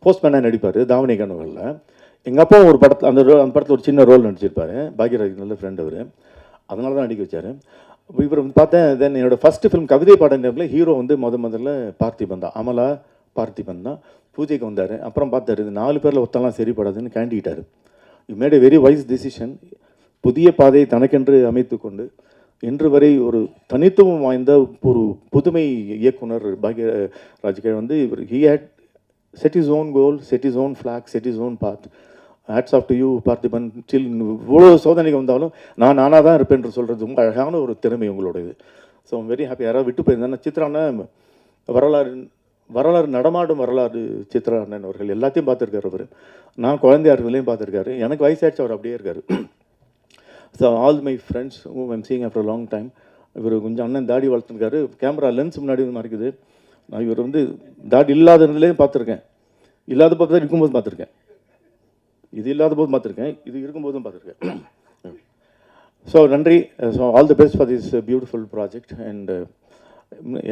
போஸ்ட்மேனாக நடிப்பார் தாவணி கனவுகளில். எங்கள் அப்பா ஒரு படத்தில் அந்த படத்தில் ஒரு சின்ன ரோல் நடிச்சிருப்பார். பாக்யராஜ் நல்ல ஃப்ரெண்ட் அவர், அதனால தான் நடிக்க வச்சார். இவர் வந்து பார்த்தேன். தென் என்னோடய ஃபஸ்ட்டு ஃபிலிம் கவிதை பாடல் ஹீரோ வந்து முதல்ல பார்த்திபன் தான், அமலா பார்த்திபன் தான். பூஜைக்கு வந்தார். அப்புறம் பார்த்தாரு, இது 4 பேரில் ஒத்தெல்லாம் சரிப்படாதுன்னு கேண்டிக்கிட்டார். You made a very wise decision. புதிய பாதையை தனக்கென்று அமைத்து கொண்டு இன்று வரை ஒரு தனித்துவம் வாய்ந்த ஒரு புதுமை இயக்குனர் பாக்யராஜ் வந்து இவர் he had set is own goal, set is own flag, set is own path. Hats off to you Parthiban. இவ்வளோ சோதனைக்கு வந்தாலும் நானாக தான் இருப்பேன் என்று சொல்கிறது ரொம்ப அழகான ஒரு திறமை உங்களோடது. So very happy. யாராவது விட்டு போயிருந்தேன்னா சித்ரான வரலாறு நடமாடும் வரலாறு சித்ரா அண்ணன் அவர்கள் எல்லாத்தையும் பார்த்துருக்காரு அவர். நான் குழந்தையா இருக்கலையும் பார்த்துருக்காரு. எனக்கு வயசாகிடுச்சு, அவர் அப்படியே இருக்கார். So all my friends I'm seeing after long time. இவர் கொஞ்சம் அண்ணன் தாடி வளர்த்துருக்காரு. கேமரா லென்ஸ் முன்னாடி வந்து மறைக்குது. நான் இவர் வந்து தாடி இல்லாததுலேயும் பார்த்துருக்கேன், இல்லாத பார்த்து இருக்கும்போது பார்த்துருக்கேன், இது இல்லாத போது பார்த்துருக்கேன், இது இருக்கும்போதும் பார்த்துருக்கேன். ஸோ நன்றி. So all the best for this beautiful project. And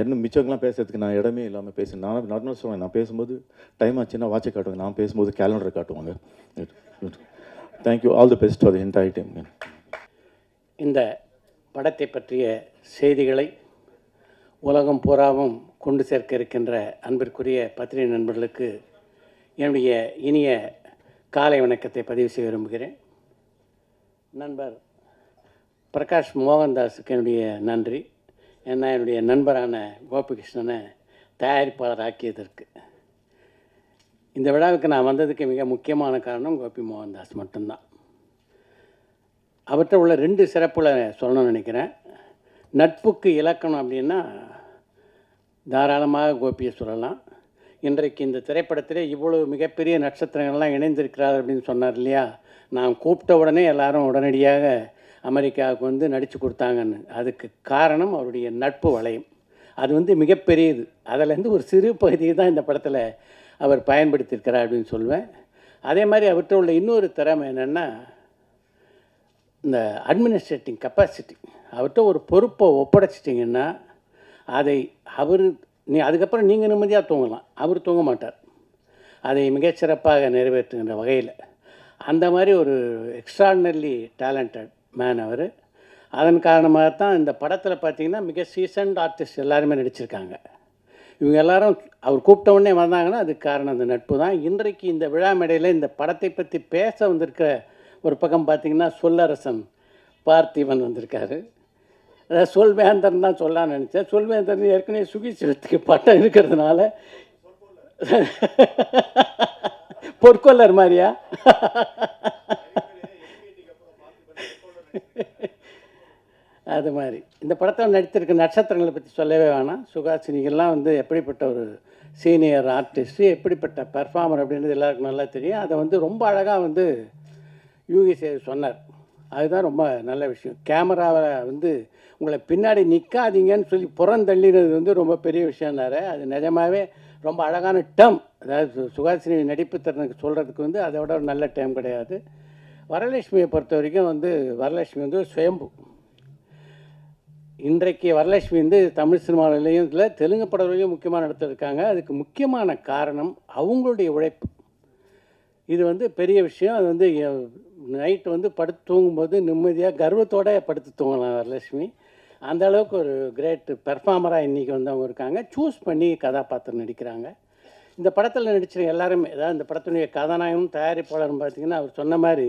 என்ன மிச்சங்கள்லாம் பேசுறதுக்கு நான் இடமே இல்லாமல் பேசுகிறேன். நான் சொல்லுவேன், நான் பேசும்போது டைம் ஆச்சுன்னா வாட்சை காட்டுவாங்க, நான் பேசும்போது கேலண்டரை காட்டுவாங்க. Thank you. All the best for the entire time. இந்த படத்தை பற்றிய செய்திகளை உலகம் பூராவும் கொண்டு சேர்க்க இருக்கின்ற அன்பிற்குரிய பத்திரிகை நண்பர்களுக்கு என்னுடைய இனிய காலை வணக்கத்தை பதிவு செய்ய விரும்புகிறேன். நண்பர் பிரகாஷ் மோகன்தாஸுக்கு என்னுடைய நன்றி. ஏன்னா என்னுடைய நண்பரான கோபிகிருஷ்ணனை தயாரிப்பாளர் ஆக்கியதற்கு. இந்த விழாவுக்கு நான் வந்ததுக்கு மிக முக்கியமான காரணம் கோபி மோகன்தாஸ் மட்டும்தான். அவற்றை உள்ள 2 சிறப்புகளை சொல்லணும்னு நினைக்கிறேன். நட்புக்கு இலக்கணம் அப்படின்னா தாராளமாக கோபியை சொல்லலாம். இன்றைக்கு இந்த திரைப்படத்திலே இவ்வளவு மிகப்பெரிய நட்சத்திரங்கள்லாம் இணைந்திருக்கிறார் அப்படின்னு சொன்னார் இல்லையா, நான் கூப்பிட்ட உடனே எல்லாரும் உடனடியாக அமெரிக்காவுக்கு வந்து நடித்து கொடுத்தாங்கன்னு. அதுக்கு காரணம் அவருடைய நட்பு வளையம். அது வந்து மிகப்பெரியது. அதிலேருந்து ஒரு சிறு பகுதியை தான் இந்த படத்தில் அவர் பயன்படுத்தியிருக்கிறார் அப்படின்னு சொல்லுவேன். அதே மாதிரி அவர்கிட்ட உள்ள இன்னொரு திறமை என்னென்னா, இந்த அட்மினிஸ்ட்ரேட்டிங் கெப்பாசிட்டி. அவர்கிட்ட ஒரு பொறுப்பை ஒப்படைச்சிட்டிங்கன்னா அதை அதுக்கப்புறம் நீங்கள் நிம்மதியாக தூங்கலாம், அவர் தூங்க மாட்டார். அதை மிகச்சிறப்பாக நிறைவேற்றுகின்ற வகையில் அந்த மாதிரி ஒரு எக்ஸ்ட்ராடினரிலி டேலண்டட் மேன் அவர். அதன் காரணமாக தான் இந்த படத்தில் பார்த்திங்கன்னா மிக சீசன்ட் ஆர்டிஸ்ட் எல்லாருமே நடிச்சிருக்காங்க. இவங்க எல்லாரும் அவர் கூப்பிட்ட உடனே வந்தாங்கன்னா அதுக்கு காரணம் அந்த நட்பு தான். இன்றைக்கு இந்த விழா மேடையில் இந்த படத்தை பற்றி பேச வந்திருக்கிற ஒரு பக்கம் பார்த்திங்கன்னா சொல்லரசன் பார்த்திபன் வந்திருக்காரு. அதாவது சொல்வேந்தன் தான் சொல்லலான்னு நினச்சேன். சொல்வேந்தன் ஏற்கனவே சுகிசிவத்துக்கு பட்டம் இருக்கிறதுனால பொற்கொள்ளர் மாதிரியா? அது மாதிரி இந்த படத்தில் நடித்திருக்க நட்சத்திரங்களை பற்றி சொல்லவே வேணாம். சுகாசினிகள்லாம் வந்து எப்படிப்பட்ட ஒரு சீனியர் ஆர்டிஸ்ட்டு, எப்படிப்பட்ட பெர்ஃபார்மர் அப்படின்றது எல்லாருக்கும் நல்லா தெரியும். அதை வந்து ரொம்ப அழகாக வந்து யூகி சேது சொன்னார். அதுதான் ரொம்ப நல்ல விஷயம். கேமராவை வந்து உங்களை பின்னாடி நிற்காதீங்கன்னு சொல்லி புறந்தள்ளினது வந்து ரொம்ப பெரிய விஷயம்னாரு. அது நிஜமாகவே ரொம்ப அழகான டேர்ம். அதாவது சுகாசினி நடிப்பு திறனுக்கு சொல்கிறதுக்கு வந்து அதை விட ஒரு நல்ல டேர்ம் கிடையாது. வரலட்சுமியை பொறுத்த வரைக்கும் வந்து வரலட்சுமி வந்து சுயம்பு. இன்றைக்கு வரலட்சுமி வந்து தமிழ் சினிமாவிலையும் இல்லை, தெலுங்கு படங்களையும் முக்கியமாக நடத்திருக்காங்க. அதுக்கு முக்கியமான காரணம் அவங்களுடைய உழைப்பு. இது வந்து பெரிய விஷயம். அது வந்து நைட்டு வந்து படுத்து தூங்கும்போது நிம்மதியாக கர்வத்தோடு படுத்து தூங்கலாம் வரலட்சுமி. அந்த அளவுக்கு ஒரு கிரேட் பெர்ஃபார்மராக இன்றைக்கி வந்து அவங்க இருக்காங்க. சூஸ் பண்ணி கதாபாத்திரம் நடிக்கிறாங்க. இந்த படத்தில் நடிச்சிருக்க எல்லாருமே, அதாவது இந்த படத்தினுடைய கதாநாயகமும் தயாரிப்பாளரும் பார்த்திங்கன்னா அவர் சொன்ன மாதிரி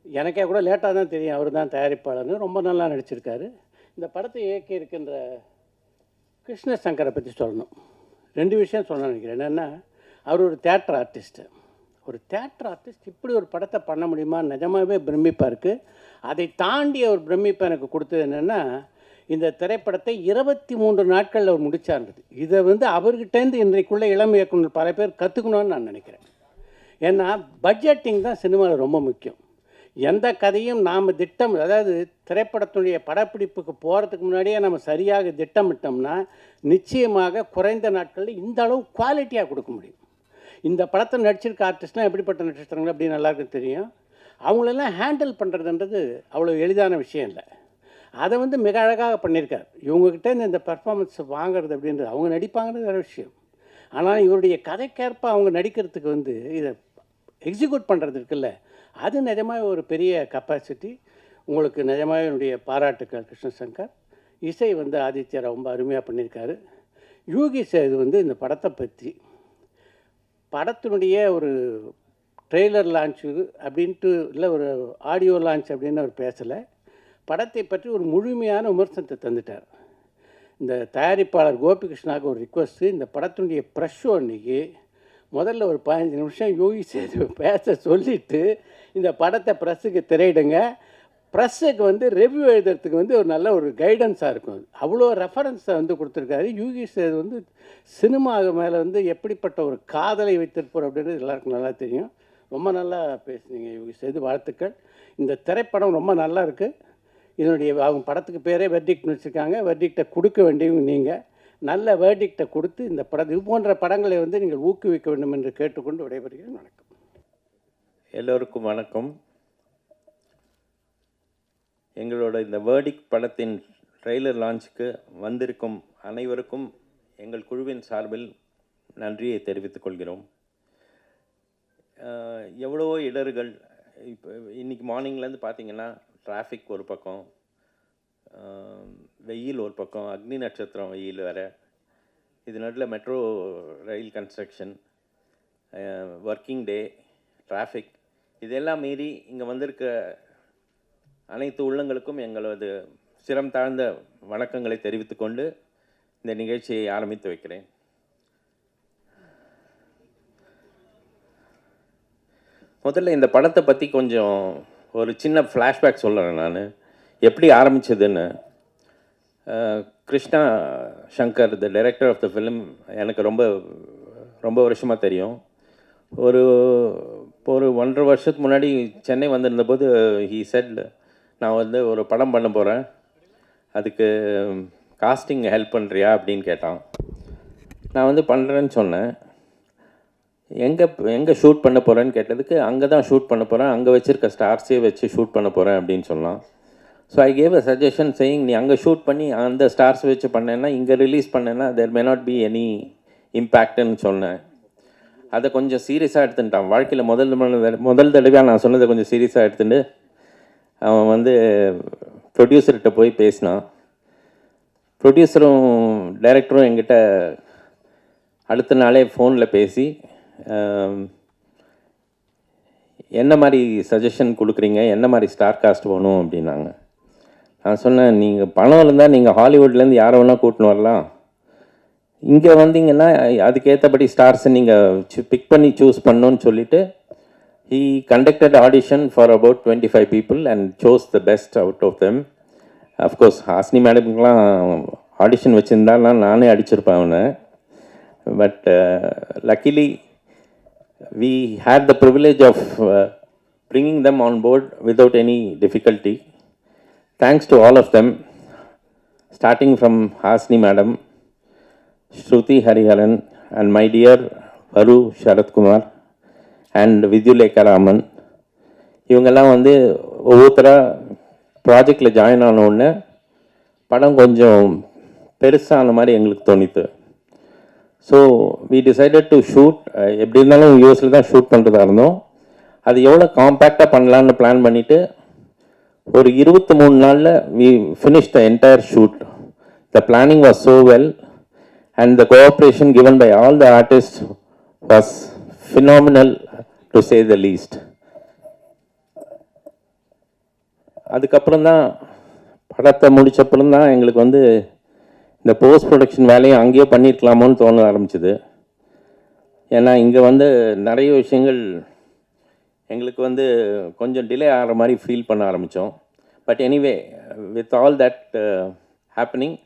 எனக்கே கூட லேட்டாக தான் தெரியும் அவர் தான் தயாரிப்பாளர்னு. ரொம்ப நல்லா நடிச்சிருக்காரு. இந்த படத்தை இயக்கி இருக்கின்ற கிருஷ்ண சங்கரை பற்றி சொல்லணும். 2 விஷயம் சொல்ல நினைக்கிறேன். என்னென்னா, அவர் ஒரு தியேட்டர் ஆர்டிஸ்ட்டு. ஒரு தியேட்டர் ஆர்டிஸ்ட் இப்படி ஒரு படத்தை பண்ண முடியுமா? நிஜமாகவே பிரமிப்பாக இருக்குது. அதை தாண்டி அவர் பிரமிப்பை எனக்கு கொடுத்தது என்னென்னா, இந்த திரைப்படத்தை 23 நாட்களில் அவர் முடிச்சார்ன்றது. இதை வந்து அவர்கிட்டேருந்து இன்றைக்குள்ள இளம் இயக்குனர் பல பேர் கற்றுக்கணும்னு நான் நினைக்கிறேன். ஏன்னா பட்ஜெட்டிங் தான் சினிமாவில் ரொம்ப முக்கியம். எந்த கதையும் நாம் அதாவது திரைப்படத்துடைய படப்பிடிப்புக்கு போகிறதுக்கு முன்னாடியே நம்ம சரியாக திட்டமிட்டோம்னா நிச்சயமாக குறைந்த நாட்களில் இந்த அளவு குவாலிட்டியாக கொடுக்க முடியும். இந்த படத்தை நடிச்சிருக்க ஆர்டிஸ்ட்லாம் எப்படிப்பட்ட நட்சத்திரங்கள் அப்படின்னு எல்லாருக்கும் தெரியும். அவங்களெல்லாம் ஹேண்டில் பண்ணுறதுன்றது அவ்வளோ எளிதான விஷயம் இல்லை. அதை வந்து மிக அழகாக பண்ணியிருக்கார். இவங்ககிட்ட இந்த பெர்ஃபார்மன்ஸ் வாங்கிறது அப்படின்றது, அவங்க நடிப்பாங்கிறது வேறு விஷயம். ஆனால் இவருடைய கதைக்கேற்ப அவங்க நடிக்கிறதுக்கு வந்து இதை எக்ஸிக்யூட் பண்ணுறது இருக்குல்ல, அது நிஜமாக ஒரு பெரிய கெப்பாசிட்டி. உங்களுக்கு நிஜமாக என்னுடைய பாராட்டுக்கள் கிருஷ்ணசங்கர். இசை வந்து ஆதித்யர் ரொம்ப அருமையாக பண்ணியிருக்காரு. யூகி சேது வந்து இந்த படத்தை பற்றி படத்தினுடைய ஒரு ட்ரெய்லர் லான்ச்சு அப்படின்ட்டு இல்லை, ஒரு ஆடியோ லான்ச் அப்படின்னு அவர் பேசலை. படத்தை பற்றி ஒரு முழுமையான விமர்சனத்தை தந்துட்டார். இந்த தயாரிப்பாளர் கோபிகிருஷ்ணாவுக்கு ஒரு ரிக்வஸ்ட்டு, இந்த படத்தினுடைய ப்ரெஷ் ஷோ அன்றைக்கி முதல்ல ஒரு 15 நிமிஷம் யூகி சேது பேச சொல்லிவிட்டு இந்த படத்தை ப்ரெஸ்ஸுக்கு திரையிடுங்க, ப்ரெஸ்ஸுக்கு வந்து ரிவ்யூ எழுதுறதுக்கு வந்து ஒரு நல்ல ஒரு கைடன்ஸாக இருக்கும். அவ்வளோ ரெஃபரன்ஸை வந்து கொடுத்துருக்காரு. யூகி சேது வந்து சினிமா மேலே வந்து எப்படிப்பட்ட ஒரு காதலை வைத்திருப்பார் அப்படின்றது எல்லாருக்கும் நல்லா தெரியும். ரொம்ப நல்லா பேசுனீங்க யூகி சேது, வாழ்த்துக்கள். இந்த திரைப்படம் ரொம்ப நல்லா இருக்குது. இதனுடைய அவங்க படத்துக்கு பேரே வெர்டிக்ட்னு வச்சுருக்காங்க. வெர்டிக்டை கொடுக்க வேண்டியவங்க நீங்கள். நல்ல வேர்டிக்டை கொடுத்து இந்த படம் இது போன்ற படங்களை வந்து நீங்கள் ஊக்குவிக்க வேண்டும் என்று கேட்டுக்கொண்டு விடைபெறுகிறேன். வணக்கம். எல்லோருக்கும் வணக்கம். எங்களோட இந்த வேர்டிக் படத்தின் ட்ரெய்லர் லான்ச்சுக்கு வந்திருக்கும் அனைவருக்கும் எங்கள் குழுவின் சார்பில் நன்றியை தெரிவித்துக் கொள்கிறோம். எவ்வளவோ இடர்கள். இப்போ இன்றைக்கி மார்னிங்லேருந்து பார்த்திங்கன்னா டிராஃபிக் ஒரு பக்கம், வெயில் ஒரு பக்கம், அக்னி நட்சத்திரம் வெயில் வேறு, இது நடுவில் metro rail construction, working day, traffic, இதெல்லாம் மீறி இங்கே வந்திருக்க அனைத்து உள்ளங்களுக்கும் எங்களது சிரம் தாழ்ந்த வணக்கங்களை தெரிவித்துக்கொண்டு இந்த நிகழ்ச்சியை ஆரம்பித்து வைக்கிறேன். முதல்ல இந்த படத்தை பற்றி கொஞ்சம் ஒரு சின்ன ஃப்ளாஷ்பேக் சொல்கிறேன். நான் எப்படி ஆரம்பித்ததுன்னு. Krishna Shankar, the director of the film, எனக்கு ரொம்ப ரொம்ப வருஷமாக தெரியும். இப்போ ஒரு 1.5 வருஷத்துக்கு முன்னாடி சென்னை வந்திருந்தபோது ஹீ செட், நான் வந்து ஒரு படம் பண்ண போகிறேன், அதுக்கு காஸ்டிங் ஹெல்ப் பண்ணுறியா அப்படின்னு கேட்டான். நான் வந்து பண்ணுறேன்னு சொன்னேன். எங்கே ஷூட் பண்ண போகிறேன்னு கேட்டதுக்கு, அங்கே தான் ஷூட் பண்ண போகிறேன், அங்கே வச்சுருக்க ஸ்டார்ஸே வச்சு ஷூட் பண்ண போகிறேன் அப்படின்னு சொன்னான். So I gave a suggestion saying, நீ அங்கே ஷூட் பண்ணி அந்த ஸ்டார்ஸ் வச்சு பண்ணேன்னா, இங்கே ரிலீஸ் பண்ணேன்னா தேர் மே நாட் பி எனி இம்பேக்ட்னு சொன்னேன். அதை கொஞ்சம் சீரியஸாக எடுத்துட்டான். வாழ்க்கையில் முதல் தடவையாக நான் சொன்னதை கொஞ்சம் சீரியஸாக எடுத்துட்டு அவன் வந்து ப்ரொடியூசர்கிட்ட போய் பேசினான். ப்ரொடியூசரும் டைரக்டரும் என்கிட்ட அடுத்த நாளே ஃபோனில் பேசி, என்ன மாதிரி சஜஷன் கொடுக்குறீங்க, என்ன மாதிரி ஸ்டார் காஸ்ட் வேணும் அப்படின்னாங்க. நான் சொன்னேன், நீங்கள் பணம் இருந்தால் நீங்கள் ஹாலிவுட்லேருந்து யாரை வேணால் கூட்டின்னு வரலாம், இங்கே வந்தீங்கன்னா அதுக்கேற்றபடி ஸ்டார்ஸை நீங்கள் பிக் பண்ணி சூஸ் பண்ணணுன்னு சொல்லிவிட்டு he conducted audition for about 25 people and chose the best out of them. Of course, Hasini மேடம்க்குலாம் ஆடிஷன் வச்சுருந்தாலாம் நானே அடிச்சிருப்பேன் அவனை. But luckily we had the privilege of bringing them on board without any difficulty. Thanks to all of them, starting from Hasni Madam, Shruti Hariharan, and my dear Varu Sharat Kumar and Vidyulekha Raman. இவங்கெல்லாம் வந்து ஒவ்வொருத்தராக ப்ராஜெக்டில் ஜாயின் ஆன உடனே படம் கொஞ்சம் பெருசான மாதிரி எங்களுக்கு தோணித்து. So we decided to shoot, எப்படி இருந்தாலும் யூஎஸில் தான் ஷூட் பண்ணுறதா இருந்தோம். அது எவ்வளோ காம்பேக்டாக பண்ணலான்னு பிளான் பண்ணிவிட்டு ஒரு 23 நாளில் we finish the entire shoot. The planning was so well and the cooperation given by all the artists was phenomenal to say the least. அதுக்கப்புறம் தான் படத்தை முடிச்சப்புறம் தான் எங்களுக்கு வந்து இந்த போஸ்ட் ப்ரொடக்ஷன் வேலையை அங்கேயே பண்ணியிருக்கலாமோன்னு தோண ஆரம்பிச்சுது. ஏன்னா இங்கே வந்து நிறைய விஷயங்கள் எங்களுக்கு வந்து கொஞ்சம் டிலே ஆகிற மாதிரி ஃபீல் பண்ண ஆரம்பித்தோம். But anyway, with all that happening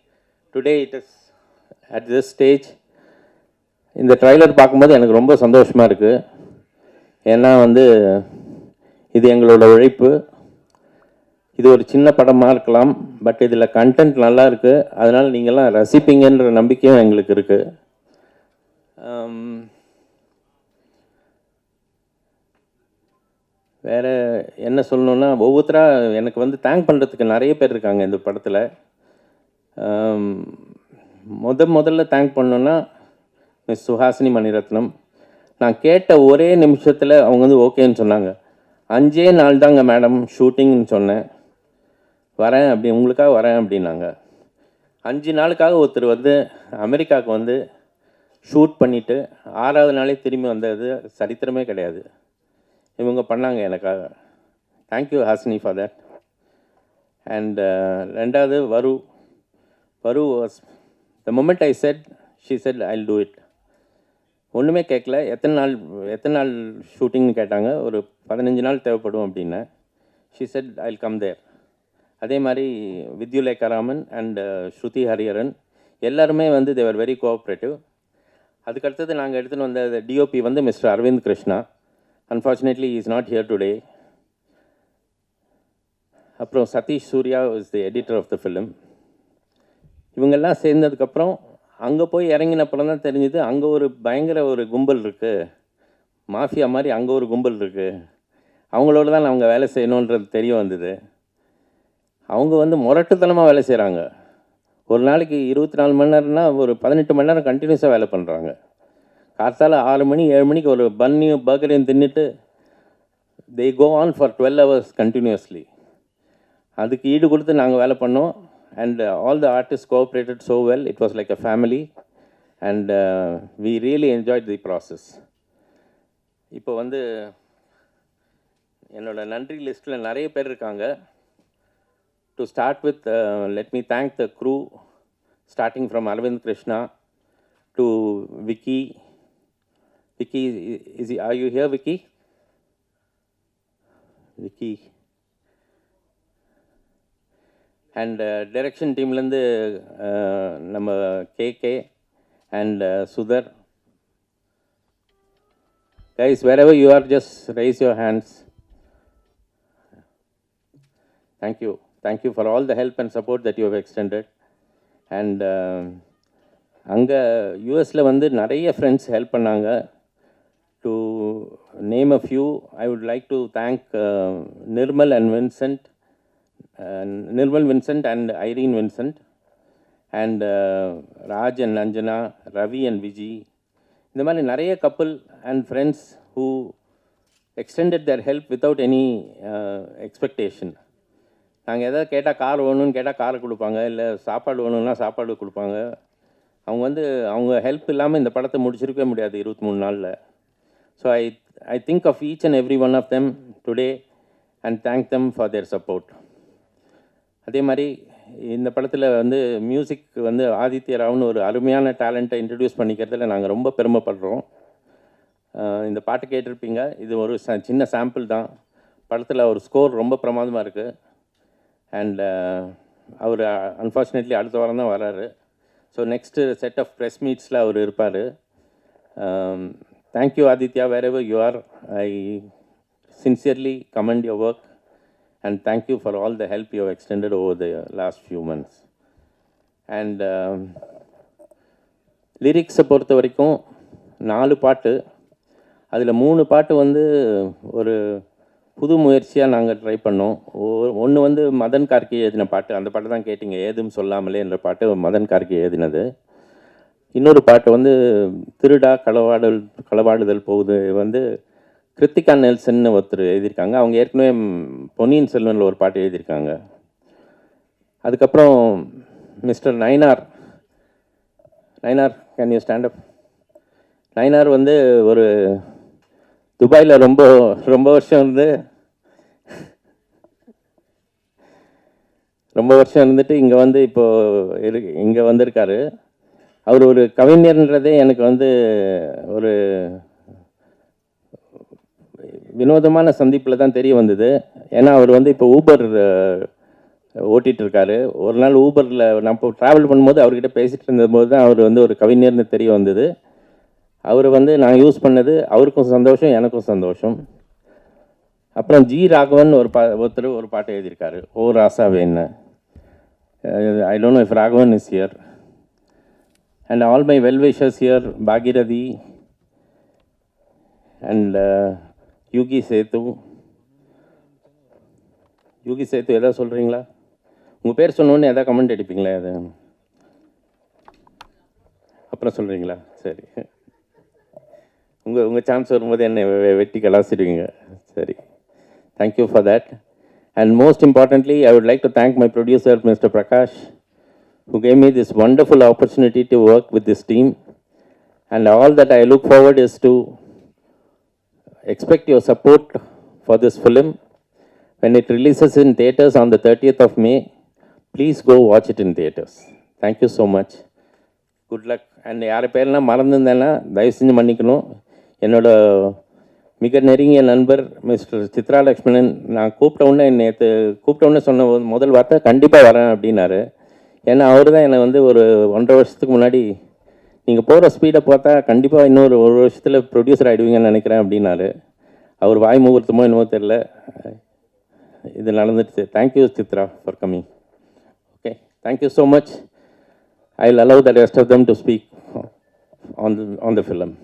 today it is at this stage, இந்த ட்ரைலர் பார்க்கும்போது எனக்கு ரொம்ப சந்தோஷமாக இருக்குது. ஏன்னா வந்து இது எங்களோட உழைப்பு. இது ஒரு சின்ன படமாக இருக்கலாம், பட் இதில் கண்டென்ட் நல்லா இருக்குது, அதனால் நீங்கள்லாம் ரசிப்பீங்கன்ற நம்பிக்கையும் எங்களுக்கு இருக்குது. வேறு என்ன சொல்லணுன்னா, ஒவ்வொருத்தராக எனக்கு வந்து தேங்க் பண்ணுறதுக்கு நிறைய பேர் இருக்காங்க இந்த படத்தில். முதல்ல தேங்க் பண்ணோன்னா மிஸ் சுஹாசினி மணிரத்னம். நான் கேட்ட ஒரே நிமிஷத்தில் அவங்க வந்து ஓகேன்னு சொன்னாங்க. 5 நாள் தாங்க மேடம் ஷூட்டிங்னு சொன்னேன், வரேன் அப்படி உங்களுக்காக வரேன் அப்படின்னாங்க. 5 நாளுக்காக ஒருத்தர் வந்து அமெரிக்காவுக்கு வந்து ஷூட் பண்ணிவிட்டு 6வது நாளே திரும்பி வந்தது சரித்திரமே கிடையாது. இவங்க பண்ணாங்க எனக்காக. Thank you Hasini for that. And ரெண்டாவது வரு was the moment I said, she said I'll do it. ஒன்றுமே கேட்கல. எத்தனை நாள் ஷூட்டிங்னு கேட்டாங்க. ஒரு 15 நாள் தேவைப்படும் அப்படின்னேன். she said I'll come there. அதே மாதிரி வித்யுலேகா ராமன் அண்ட் ஸ்ருதி ஹரிஹரன் எல்லாருமே வந்து they were very cooperative. அதுக்கடுத்தது நாங்கள் எடுத்துகிட்டு வந்த டிஓபி வந்து mister Aravind Krishna. Unfortunately he is not here today. அப்புறம் Satish Surya is the editor of the film. இவங்கெல்லாம் சேர்ந்ததுக்கப்புறம் அங்கே போய் இறங்கினப்புறம் தான் தெரிஞ்சுது, அங்கே ஒரு பயங்கர ஒரு கும்பல் இருக்குது, மாஃபியா மாதிரி அங்கே ஒரு கும்பல் இருக்குது, அவங்களோட தான் அவங்க வேலை செய்யணுன்றது தெரிய வந்தது. அவங்க வந்து முரட்டுத்தனமாக வேலை செய்கிறாங்க. ஒரு நாளைக்கு 24 மணி நேரம்னா ஒரு 18 மணி நேரம் கண்டினியூஸாக வேலை பண்ணுறாங்க. காத்தால் 6 மணி 7 மணிக்கு ஒரு பன்னியும் பர்கரையும் தின்னுட்டு they go on for 12 hours continuously. அதுக்கு ஈடு கொடுத்து நாங்கள் வேலை பண்ணோம். And all the artists cooperated so well. It was like a family and we really enjoyed the process. இப்போ வந்து என்னோட நன்றி லிஸ்ட்டில் நிறைய பேர் இருக்காங்க. To start with, let me thank the crew starting from Arvind Krishna to Vicky. Vicky, are you here, Vicky? Vicky. And direction டீம்லேருந்து நம்ம KK and Sudhar Guys, wherever you are, just raise your hands. Thank you. Thank you for all the help and support that you have extended. And அங்கே யூஎஸில் வந்து நிறைய ஃப்ரெண்ட்ஸ் ஹெல்ப் பண்ணாங்க. To name a few, I would like to thank Nirmal Vincent and Irene Vincent and Raj and Anjana, Ravi and Viji. இந்த மாதிரி நிறைய couple and friends who extended their help without any expectation. நாங்கள் எதாவது கேட்டால் கார் வேணும்னு கேட்டால் காரை கொடுப்பாங்க, இல்லை சாப்பாடு வேணும்னா சாப்பாடு கொடுப்பாங்க. அவங்க வந்து அவங்க ஹெல்ப் இல்லாமல் இந்த படத்தை முடிச்சிருக்கவே முடியாது 23 நாளில். So I think of each and every one of them today and thank them for their support. அதே மாதிரி இந்த படத்தில் வந்து மியூசிக் வந்து ஆதித்ய ராவ்னு ஒரு அருமையான டேலண்ட்டை இன்ட்ரடியூஸ் பண்ணிக்கிறதுல நாங்கள் ரொம்ப பெருமைப்படுறோம். இந்த பாட்டு கேட்டிருப்பீங்க. இது ஒரு சின்ன சாம்பிள் தான். படத்தில் ஒரு ஸ்கோர் ரொம்ப பிரமாதமாக இருக்குது. அண்ட் அவர் அன்ஃபார்ச்சுனேட்லி அடுத்த வாரம் தான் வராரு. So next set of press மீட்ஸில் அவர் இருப்பார். Thank you Aditya, wherever you are. I sincerely commend your work and thank you for all the help you have extended over the last few months. And லிரிக்ஸை பொறுத்த வரைக்கும் 4 பாட்டு, அதில் 3 பாட்டு வந்து ஒரு புது முயற்சியாக நாங்கள் ட்ரை பண்ணோம். ஒன்று வந்து மதன் கார்கே எழுதின பாட்டு, அந்த பாட்டு தான் கேட்டிங்க, ஏதும் சொல்லாமலே என்ற பாட்டு மதன் கார்கே எழுதினது. இன்னொரு பாட்டு வந்து திருடா களவாடுதல் போகுது வந்து கிருத்திகா நெல்சன் ஒருத்தர் எழுதியிருக்காங்க. அவங்க ஏற்கனவே பொன்னியின் செல்வனில் ஒரு பாட்டு எழுதியிருக்காங்க. அதுக்கப்புறம் mister Nainar, can you stand up? Nainar வந்து ஒரு துபாயில் ரொம்ப வருஷம் இருந்துட்டு இங்கே வந்து இப்போது இங்கே வந்திருக்காரு. அவர் ஒரு கவிஞர்ன்றதே எனக்கு வந்து ஒரு வினோதமான சந்திப்பில் தான் தெரிய வந்தது. ஏன்னா அவர் வந்து இப்போ ஊபர் ஓட்டிகிட்ருக்காரு. ஒரு நாள் ஊபரில் நான் இப்போ ட்ராவல் பண்ணும்போது அவர்கிட்ட பேசிகிட்டு இருந்தபோது தான் அவர் வந்து ஒரு கவிஞர்னு தெரிய வந்தது. அவர் வந்து நான் யூஸ் பண்ணது அவருக்கும் சந்தோஷம், எனக்கும் சந்தோஷம். அப்புறம் ஜி ராகவன் ஒருத்தர் ஒரு பாட்டு எழுதியிருக்காரு, ஓ ராசாவேன்னு. I don't know if Raghavan is here. And all my well wishers here, Bhagirathi and Yugi சேத்து எதாவது சொல்கிறீங்களா? உங்கள் பேர் சொன்னோன்னே எதாவது கமெண்ட் அடிப்பீங்களா? அது அப்புறம் சொல்கிறீங்களா? சரி, உங்கள் சான்ஸ் வரும்போது என்னை வெட்டி கலாசிடுவீங்க. சரி, thank you for that. And most importantly I would like to thank my producer mister Prakash, who gave me this wonderful opportunity to work with this team. And all that I look forward is to expect your support for this film. When it releases in theatres on the 30th of May, please go watch it in theatres. Thank you so much. Good luck. And யாரை பேரெல்லாம் மறந்துருந்தேன்னா தயவு செஞ்சு மன்னிக்கணும். என்னோட மிக நெருங்கிய நண்பர் மிஸ்டர் சித்ரா லக்ஷ்மணன், நான் கூப்பிட்ட உடனே சொன்ன முதல் வார்த்தை கண்டிப்பாக வரேன் அப்படின்னாரு. ஏன்னா அவர் தான் என்னை வந்து ஒரு 1.5 வருஷத்துக்கு முன்னாடி நீங்கள் போகிற ஸ்பீடை பார்த்தா கண்டிப்பாக இன்னொரு 1 வருஷத்தில் ப்ரொடியூசர் ஆகிடுவீங்கன்னு நினைக்கிறேன் அப்படின்னாரு. அவர் வாய் முகூர்த்தமோ என்னமோ தெரில, இது நடந்துடுச்சு. Thank you Chitra for coming. Okay, thank you so much. I will allow the rest of them to speak on the film.